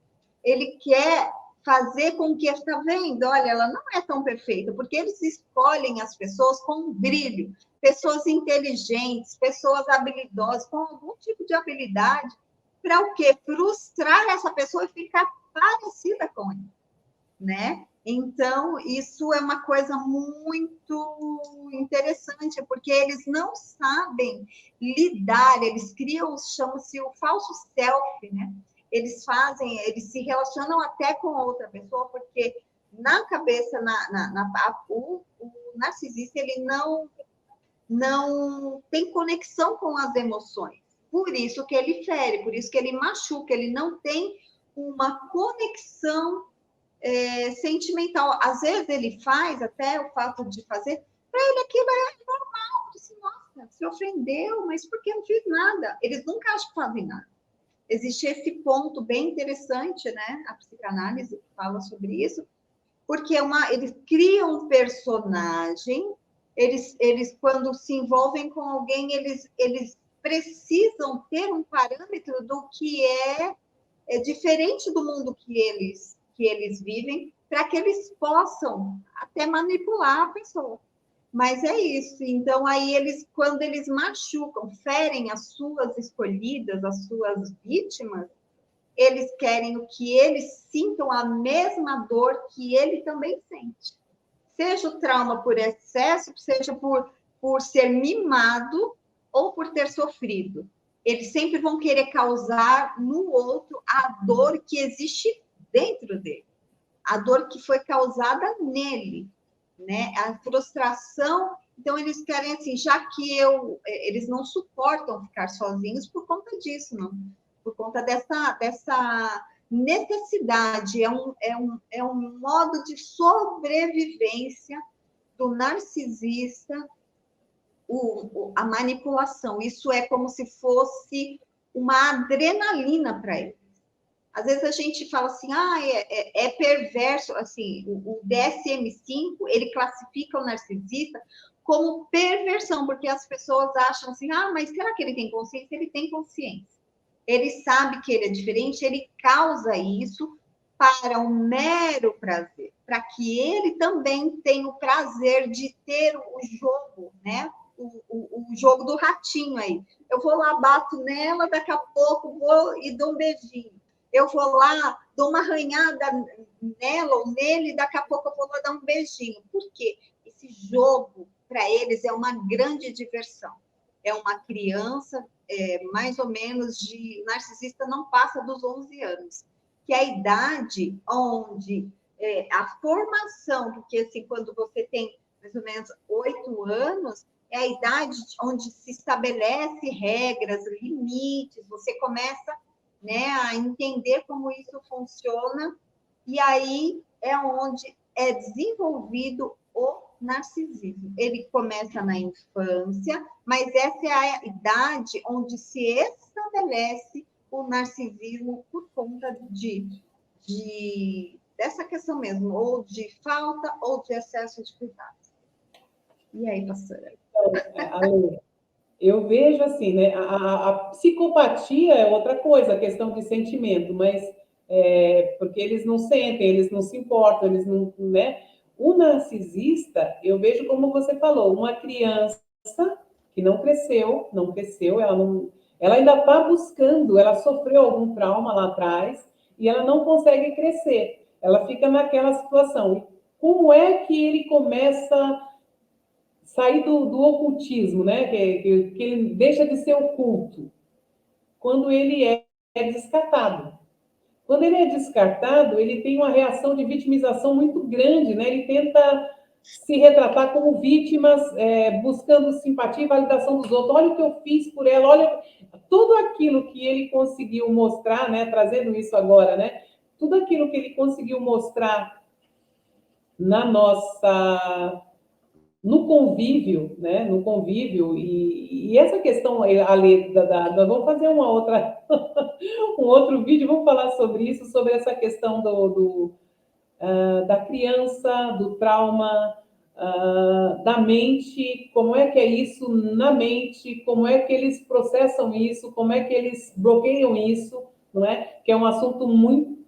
B: Ele quer fazer com que, está vendo? Olha, ela não é tão perfeita, porque eles escolhem as pessoas com brilho, pessoas inteligentes, pessoas habilidosas, com algum tipo de habilidade, para o quê? Frustrar essa pessoa e ficar parecida com ele, né? Então, isso é uma coisa muito interessante, porque eles não sabem lidar, eles criam, chama-se o falso self, né? Eles se relacionam até com outra pessoa, porque na cabeça, o narcisista, ele não tem conexão com as emoções. Por isso que ele fere, por isso que ele machuca, ele não tem uma conexão sentimental. Às vezes ele faz, até o fato de fazer, para ele aquilo é normal. Assim, nossa, se ofendeu, mas por que não fiz nada? Eles nunca acham que fazem nada. Existe esse ponto bem interessante, né? A psicanálise fala sobre isso, porque eles criam um personagem, eles quando se envolvem com alguém, eles precisam ter um parâmetro do que é diferente do mundo que eles vivem, para que eles possam até manipular a pessoa. Mas é isso. Então, aí quando eles machucam, ferem as suas escolhidas, as suas vítimas, eles querem o que eles sintam a mesma dor que ele também sente. Seja o trauma por excesso, seja por ser mimado ou por ter sofrido. Eles sempre vão querer causar no outro a dor que existe dentro dele, a dor que foi causada nele, né? A frustração. Então, eles querem assim, já que eles não suportam ficar sozinhos por conta disso, não? Por conta dessa necessidade, é um modo de sobrevivência do narcisista, a manipulação. Isso é como se fosse uma adrenalina para ele. Às vezes a gente fala assim, é perverso, assim, o DSM-5, ele classifica o narcisista como perversão, porque as pessoas acham assim, mas será que ele tem consciência? Ele tem consciência. Ele sabe que ele é diferente, ele causa isso para um mero prazer, para que ele também tenha o prazer de ter o jogo, né? O jogo do ratinho aí. Eu vou lá, bato nela, daqui a pouco vou e dou um beijinho. Eu vou lá, dou uma arranhada nela ou nele, daqui a pouco eu vou lá dar um beijinho. Por quê? Esse jogo, para eles, é uma grande diversão. É uma criança, mais ou menos, narcisista não passa dos 11 anos, que é a idade onde a formação, porque assim, quando você tem mais ou menos 8 anos, é a idade onde se estabelece regras, limites, você começa, né, a entender como isso funciona, e aí é onde é desenvolvido o narcisismo. Ele começa na infância, mas essa é a idade onde se estabelece o narcisismo por conta dessa questão mesmo, ou de falta ou de excesso de cuidado. E aí, pastora?
A: Então, eu vejo assim, né? A psicopatia é outra coisa, a questão de sentimento, mas porque eles não sentem, eles não se importam, eles não, né? O narcisista, eu vejo como você falou, uma criança que não cresceu, ela ainda está buscando, ela sofreu algum trauma lá atrás e ela não consegue crescer, ela fica naquela situação. Como é que ele começa sair do ocultismo, né? Que ele deixa de ser oculto quando ele é descartado. Quando ele é descartado, ele tem uma reação de vitimização muito grande, né? Ele tenta se retratar como vítimas, buscando simpatia e validação dos outros. Olha o que eu fiz por ela, olha tudo aquilo que ele conseguiu mostrar, né? Trazendo isso agora, né? Tudo aquilo que ele conseguiu mostrar na nossa no convívio, né? No convívio, e essa questão, Ale, vamos fazer um outro vídeo, vamos falar sobre isso, sobre essa questão da criança, do trauma, da mente, como é que é isso na mente, como é que eles processam isso, como é que eles bloqueiam isso, não é? Que é um assunto muito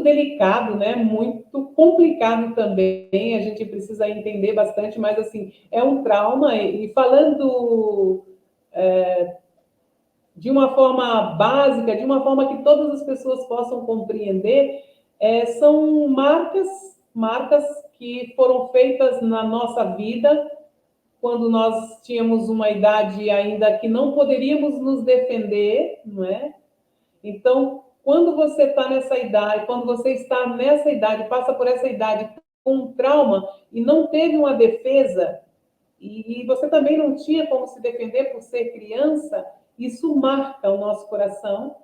A: delicado, né? Muito complicado também, a gente precisa entender bastante, mas assim, é um trauma, e falando de uma forma básica, de uma forma que todas as pessoas possam compreender, São marcas que foram feitas na nossa vida, quando nós tínhamos uma idade ainda que não poderíamos nos defender, não é? Então, quando você está nessa idade, quando você está nessa idade, passa por essa idade com um trauma e não teve uma defesa, e você também não tinha como se defender por ser criança, isso marca o nosso coração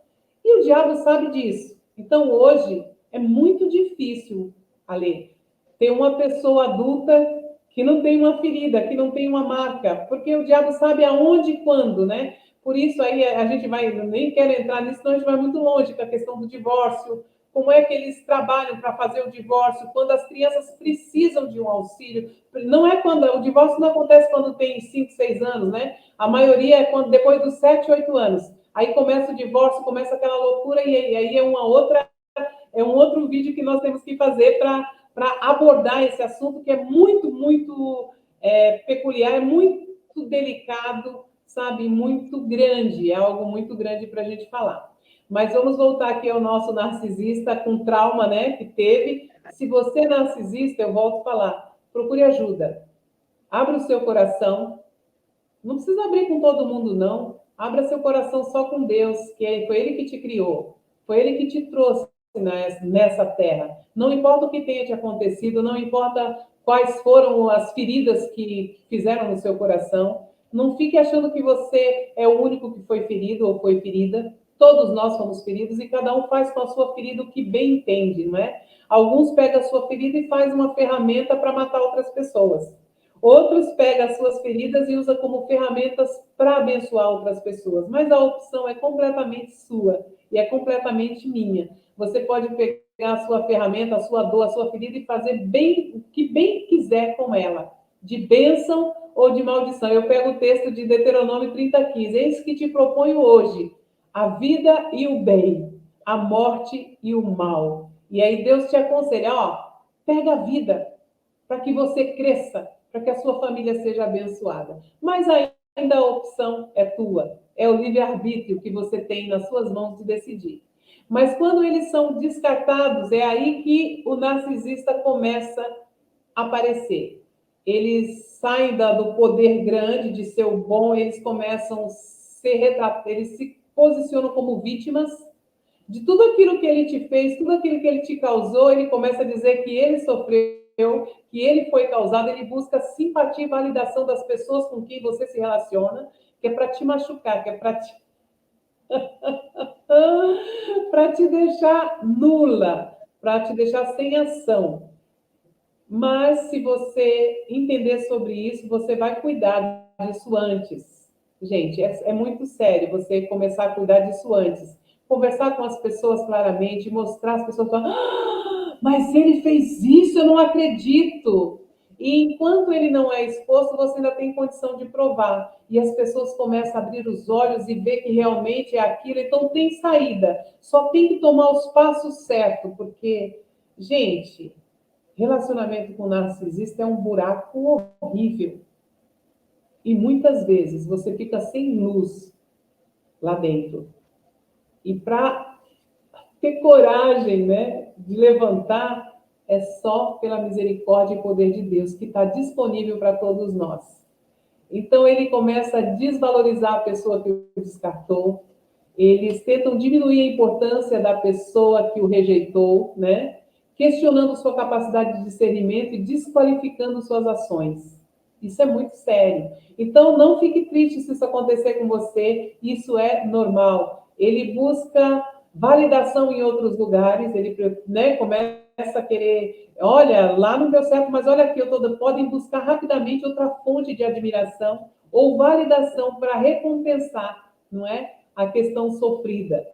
A: e o diabo sabe disso. Então, hoje, é muito difícil, Ale, ter uma pessoa adulta que não tem uma ferida, que não tem uma marca, porque o diabo sabe aonde e quando, né? Por isso aí a gente vai, nem quero entrar nisso, senão a gente vai muito longe com a questão do divórcio, como é que eles trabalham para fazer o divórcio, quando as crianças precisam de um auxílio. Não é quando, o divórcio não acontece quando tem 5, 6 anos, né? A maioria é quando, depois dos 7, 8 anos. Aí começa o divórcio, começa aquela loucura, e aí é um outro vídeo que nós temos que fazer para abordar esse assunto, que é muito, muito peculiar, é muito delicado, sabe? Muito grande, é algo muito grande para a gente falar. Mas vamos voltar aqui ao nosso narcisista com trauma, né, que teve. Se você é narcisista, eu volto a falar, procure ajuda. Abra o seu coração. Não precisa abrir com todo mundo, não. Abra seu coração só com Deus, que foi Ele que te criou. Foi Ele que te trouxe nessa terra. Não importa o que tenha te acontecido, não importa quais foram as feridas que fizeram no seu coração. Não fique achando que você é o único que foi ferido ou foi ferida. Todos nós somos feridos e cada um faz com a sua ferida o que bem entende, não é? Alguns pegam a sua ferida e faz uma ferramenta para matar outras pessoas. Outros pegam as suas feridas e usam como ferramentas para abençoar outras pessoas. Mas a opção é completamente sua e é completamente minha. Você pode pegar a sua ferramenta, a sua dor, a sua ferida e fazer bem o que bem quiser com ela, de bênção ou de maldição. Eu pego o texto de Deuteronômio 30:15. Eis que te proponho hoje a vida e o bem, a morte e o mal. E aí Deus te aconselha, pega a vida para que você cresça, para que a sua família seja abençoada. Mas ainda a opção é tua, é o livre-arbítrio que você tem nas suas mãos de decidir. Mas quando eles são descartados, é aí que o narcisista começa a aparecer. Eles saem do poder grande, de ser o bom, eles começam a ser retratados, eles se posicionam como vítimas de tudo aquilo que ele te fez, tudo aquilo que ele te causou, ele começa a dizer que ele sofreu, que ele foi causado, ele busca simpatia e validação das pessoas com quem você se relaciona, que é para te machucar, que é para te deixar nula, para te deixar sem ação. Mas se você entender sobre isso, você vai cuidar disso antes. Gente, é muito sério você começar a cuidar disso antes. Conversar com as pessoas claramente, mostrar as pessoas falando, mas ele fez isso, eu não acredito. E enquanto ele não é exposto, você ainda tem condição de provar. E as pessoas começam a abrir os olhos e ver que realmente é aquilo. Então tem saída. Só tem que tomar os passos certos, porque, gente, relacionamento com narcisista é um buraco horrível. E muitas vezes você fica sem luz lá dentro. E para ter coragem, né, de levantar, é só pela misericórdia e poder de Deus, que está disponível para todos nós. Então, ele começa a desvalorizar a pessoa que o descartou, eles tentam diminuir a importância da pessoa que o rejeitou, né? Questionando sua capacidade de discernimento e desqualificando suas ações. Isso é muito sério. Então, não fique triste se isso acontecer com você, isso é normal. Ele busca validação em outros lugares, ele, né, começa a querer, olha, lá não deu certo, mas olha aqui, podem buscar rapidamente outra fonte de admiração ou validação para recompensar, não é? A questão sofrida.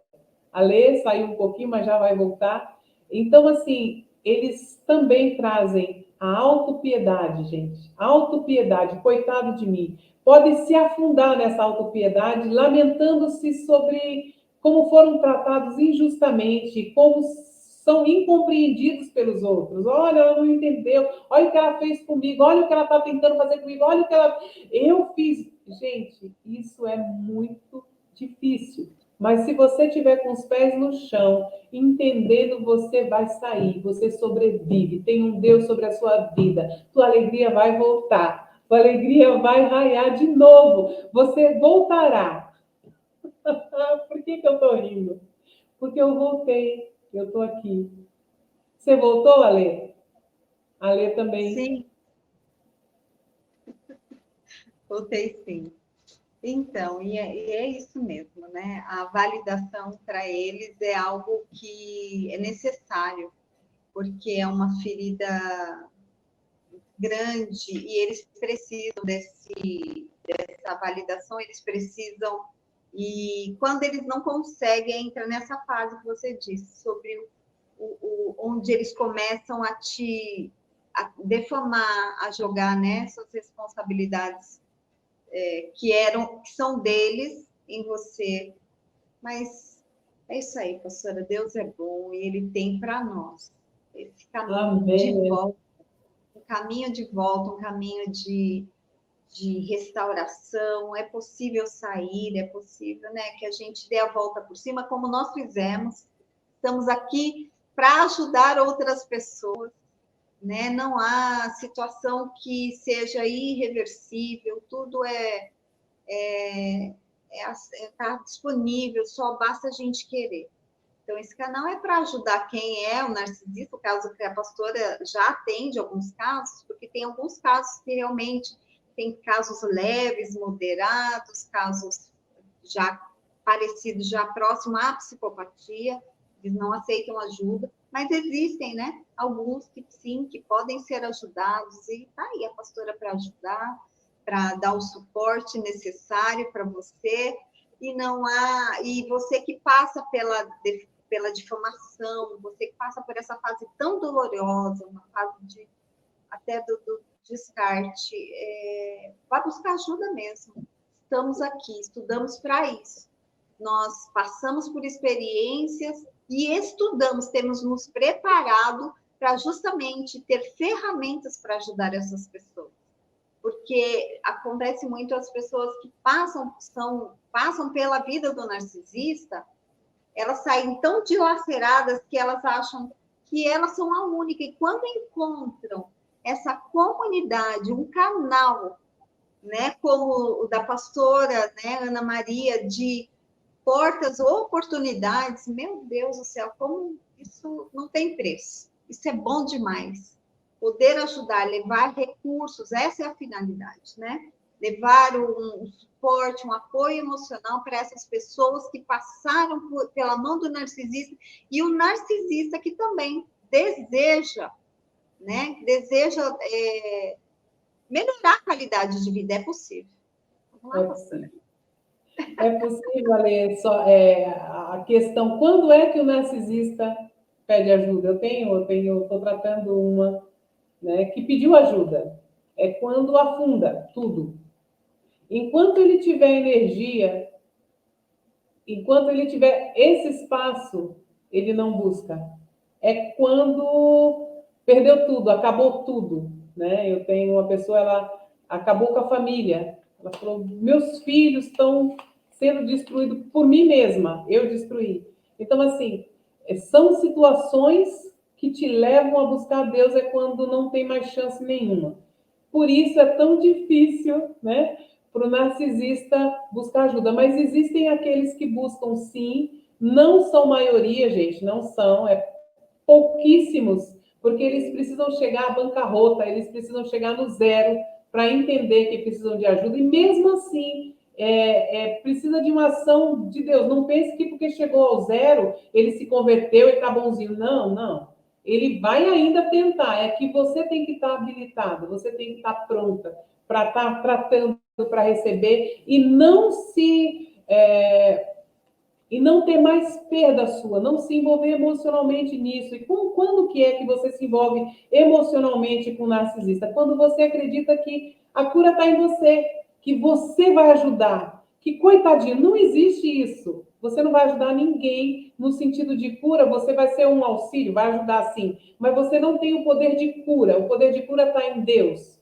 A: A Lê saiu um pouquinho, mas já vai voltar. Então, assim, eles também trazem a autopiedade, gente. Autopiedade, coitado de mim. Pode se afundar nessa autopiedade, lamentando-se sobre como foram tratados injustamente, como são incompreendidos pelos outros. Olha, ela não entendeu. Olha o que ela fez comigo. Olha o que ela está tentando fazer comigo. Olha o que eu fiz. Gente, isso é muito difícil. Mas se você tiver com os pés no chão, entendendo, você vai sair, você sobrevive, tem um Deus sobre a sua vida, tua alegria vai voltar, tua alegria vai raiar de novo, você voltará. Por que que eu estou rindo? Porque eu voltei, eu estou aqui. Você voltou, Alê? Alê também.
B: Sim, voltei sim. Então, e é isso mesmo, né? A validação para eles é algo que é necessário, porque é uma ferida grande e eles precisam dessa validação, eles precisam. E quando eles não conseguem, entra nessa fase que você disse, sobre onde eles começam a defamar, a jogar, né, suas responsabilidades que são deles em você. Mas é isso aí, pastora. Deus é bom e Ele tem para nós esse caminho de
A: Amém.
B: volta, um caminho de volta, um caminho de restauração. É possível sair, é possível, né, que a gente dê a volta por cima, como nós fizemos. Estamos aqui para ajudar outras pessoas, né? Não há situação que seja irreversível, tudo está disponível, só basta a gente querer. Então, esse canal é para ajudar quem é o narcisista, o caso que a pastora já atende alguns casos, porque tem alguns casos que realmente tem casos leves, moderados, casos já parecidos, já próximo à psicopatia, eles não aceitam ajuda, mas existem, né? Alguns que sim, que podem ser ajudados, e tá aí a pastora para ajudar, para dar o suporte necessário para você, e você que passa pela difamação, você que passa por essa fase tão dolorosa, uma fase até do descarte, vai buscar ajuda mesmo. Estamos aqui, estudamos para isso. Nós passamos por experiências e estudamos, temos nos preparado para justamente ter ferramentas para ajudar essas pessoas. Porque acontece muito as pessoas que passam pela vida do narcisista, elas saem tão dilaceradas que elas acham que elas são a única. E quando encontram essa comunidade, um canal, né, como o da pastora, né, Ana Maria, de portas ou oportunidades, meu Deus do céu, como isso não tem preço. Isso é bom demais. Poder ajudar, levar recursos, essa é a finalidade, né? Levar um suporte, um apoio emocional para essas pessoas que passaram pela mão do narcisista e o narcisista que também deseja, né? Deseja melhorar a qualidade de vida. É possível. Vamos lá, pastora.
A: É possível, Ale, a questão, quando é que o narcisista pede ajuda? Estou tratando uma, né, que pediu ajuda. É quando afunda tudo. Enquanto ele tiver energia, enquanto ele tiver esse espaço, ele não busca. É quando perdeu tudo, acabou tudo, né? Eu tenho uma pessoa, ela acabou com a família. Ela falou: meus filhos estão sendo destruídos por mim mesma, eu destruí. Então, assim, são situações que te levam a buscar Deus, é quando não tem mais chance nenhuma. Por isso é tão difícil, né, para o narcisista buscar ajuda. Mas existem aqueles que buscam sim, não são maioria, gente, não são, pouquíssimos, porque eles precisam chegar à bancarrota, eles precisam chegar no zero para entender que precisam de ajuda, e mesmo assim, precisa de uma ação de Deus. Não pense que porque chegou ao zero, ele se converteu e está bonzinho. Não, não. Ele vai ainda tentar, é que você tem que estar habilitado, você tem que estar pronta para estar tratando, para receber, e não ter mais perda sua, não se envolver emocionalmente nisso. E quando que é que você se envolve emocionalmente com o narcisista? Quando você acredita que a cura está em você, que você vai ajudar, que coitadinho, não existe isso. Você não vai ajudar ninguém no sentido de cura, você vai ser um auxílio, vai ajudar sim, mas você não tem o poder de cura, o poder de cura está em Deus.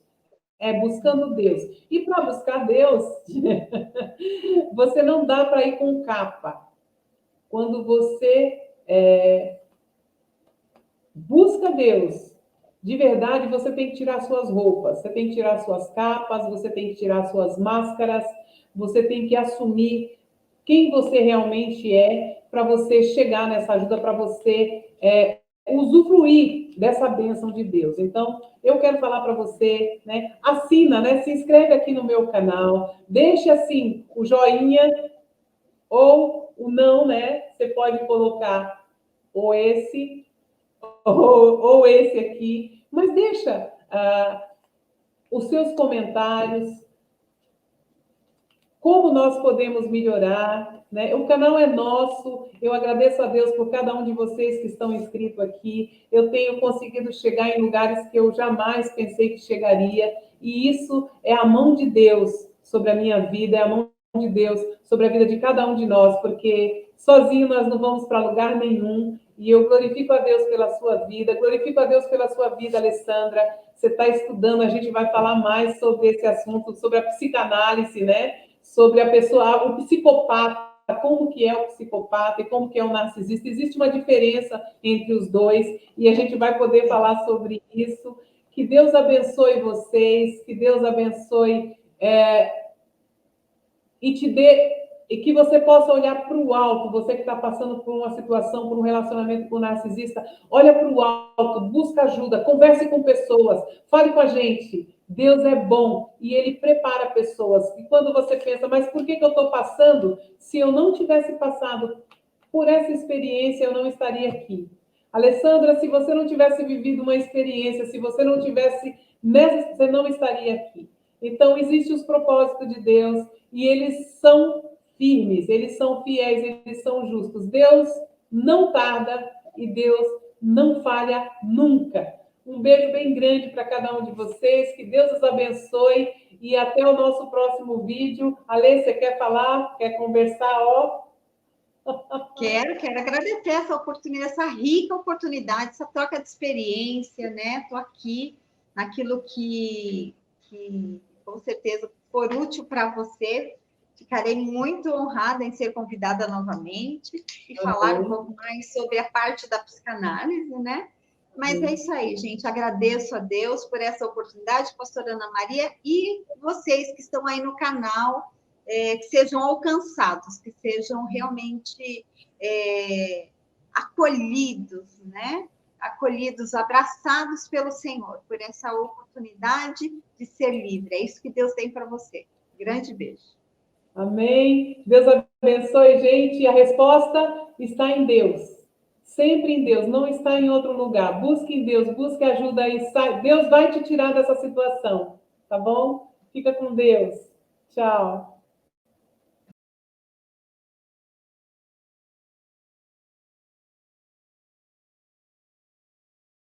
A: Buscando Deus. E para buscar Deus, você não dá para ir com capa. quando você busca Deus, de verdade, você tem que tirar suas roupas, você tem que tirar suas capas, você tem que tirar suas máscaras, você tem que assumir quem você realmente é para você chegar nessa ajuda, para você usufruir dessa bênção de Deus. Então, eu quero falar para você, né? Assina, né? Se inscreve aqui no meu canal, deixa assim o joinha ou o não, né? Você pode colocar ou esse ou esse aqui, mas deixa os seus comentários, como nós podemos melhorar, né? O canal é nosso, eu agradeço a Deus por cada um de vocês que estão inscritos aqui, eu tenho conseguido chegar em lugares que eu jamais pensei que chegaria, e isso é a mão de Deus sobre a minha vida, é a mão de Deus sobre a vida de cada um de nós, porque sozinho nós não vamos para lugar nenhum, e eu glorifico a Deus pela sua vida, glorifico a Deus pela sua vida, Alessandra. Você está estudando, a gente vai falar mais sobre esse assunto, sobre a psicanálise, né? Sobre a pessoa, o psicopata, como que é o psicopata e como que é o narcisista. Existe uma diferença entre os dois e a gente vai poder falar sobre isso. Que Deus abençoe vocês, que Deus abençoe e te dê, e que você possa olhar para o alto, você que está passando por uma situação, por um relacionamento com um narcisista, olha para o alto, busca ajuda, converse com pessoas, fale com a gente. Deus é bom e Ele prepara pessoas. E quando você pensa, mas por que eu estou passando? Se eu não tivesse passado por essa experiência, eu não estaria aqui. Alessandra, se você não tivesse vivido uma experiência, se você não tivesse nessa, você não estaria aqui. Então, existem os propósitos de Deus e eles são firmes, eles são fiéis, eles são justos. Deus não tarda e Deus não falha nunca. Um beijo bem grande para cada um de vocês, que Deus os abençoe e até o nosso próximo vídeo. Alê, você quer falar? Quer conversar?
B: Quero agradecer essa oportunidade, essa rica oportunidade, essa troca de experiência, né? Estou aqui naquilo que com certeza for útil para você. Ficarei muito honrada em ser convidada novamente e falar um pouco mais sobre a parte da psicanálise, né? Mas é isso aí, gente. Agradeço a Deus por essa oportunidade, pastora Ana Maria, e vocês que estão aí no canal, que sejam alcançados, que sejam realmente acolhidos, né? Acolhidos, abraçados pelo Senhor, por essa oportunidade de ser livre. É isso que Deus tem para você. Grande beijo.
A: Amém. Deus abençoe, gente. A resposta está em Deus. Sempre em Deus, não está em outro lugar. Busque em Deus, busque ajuda aí. Deus vai te tirar dessa situação, tá bom? Fica com Deus. Tchau.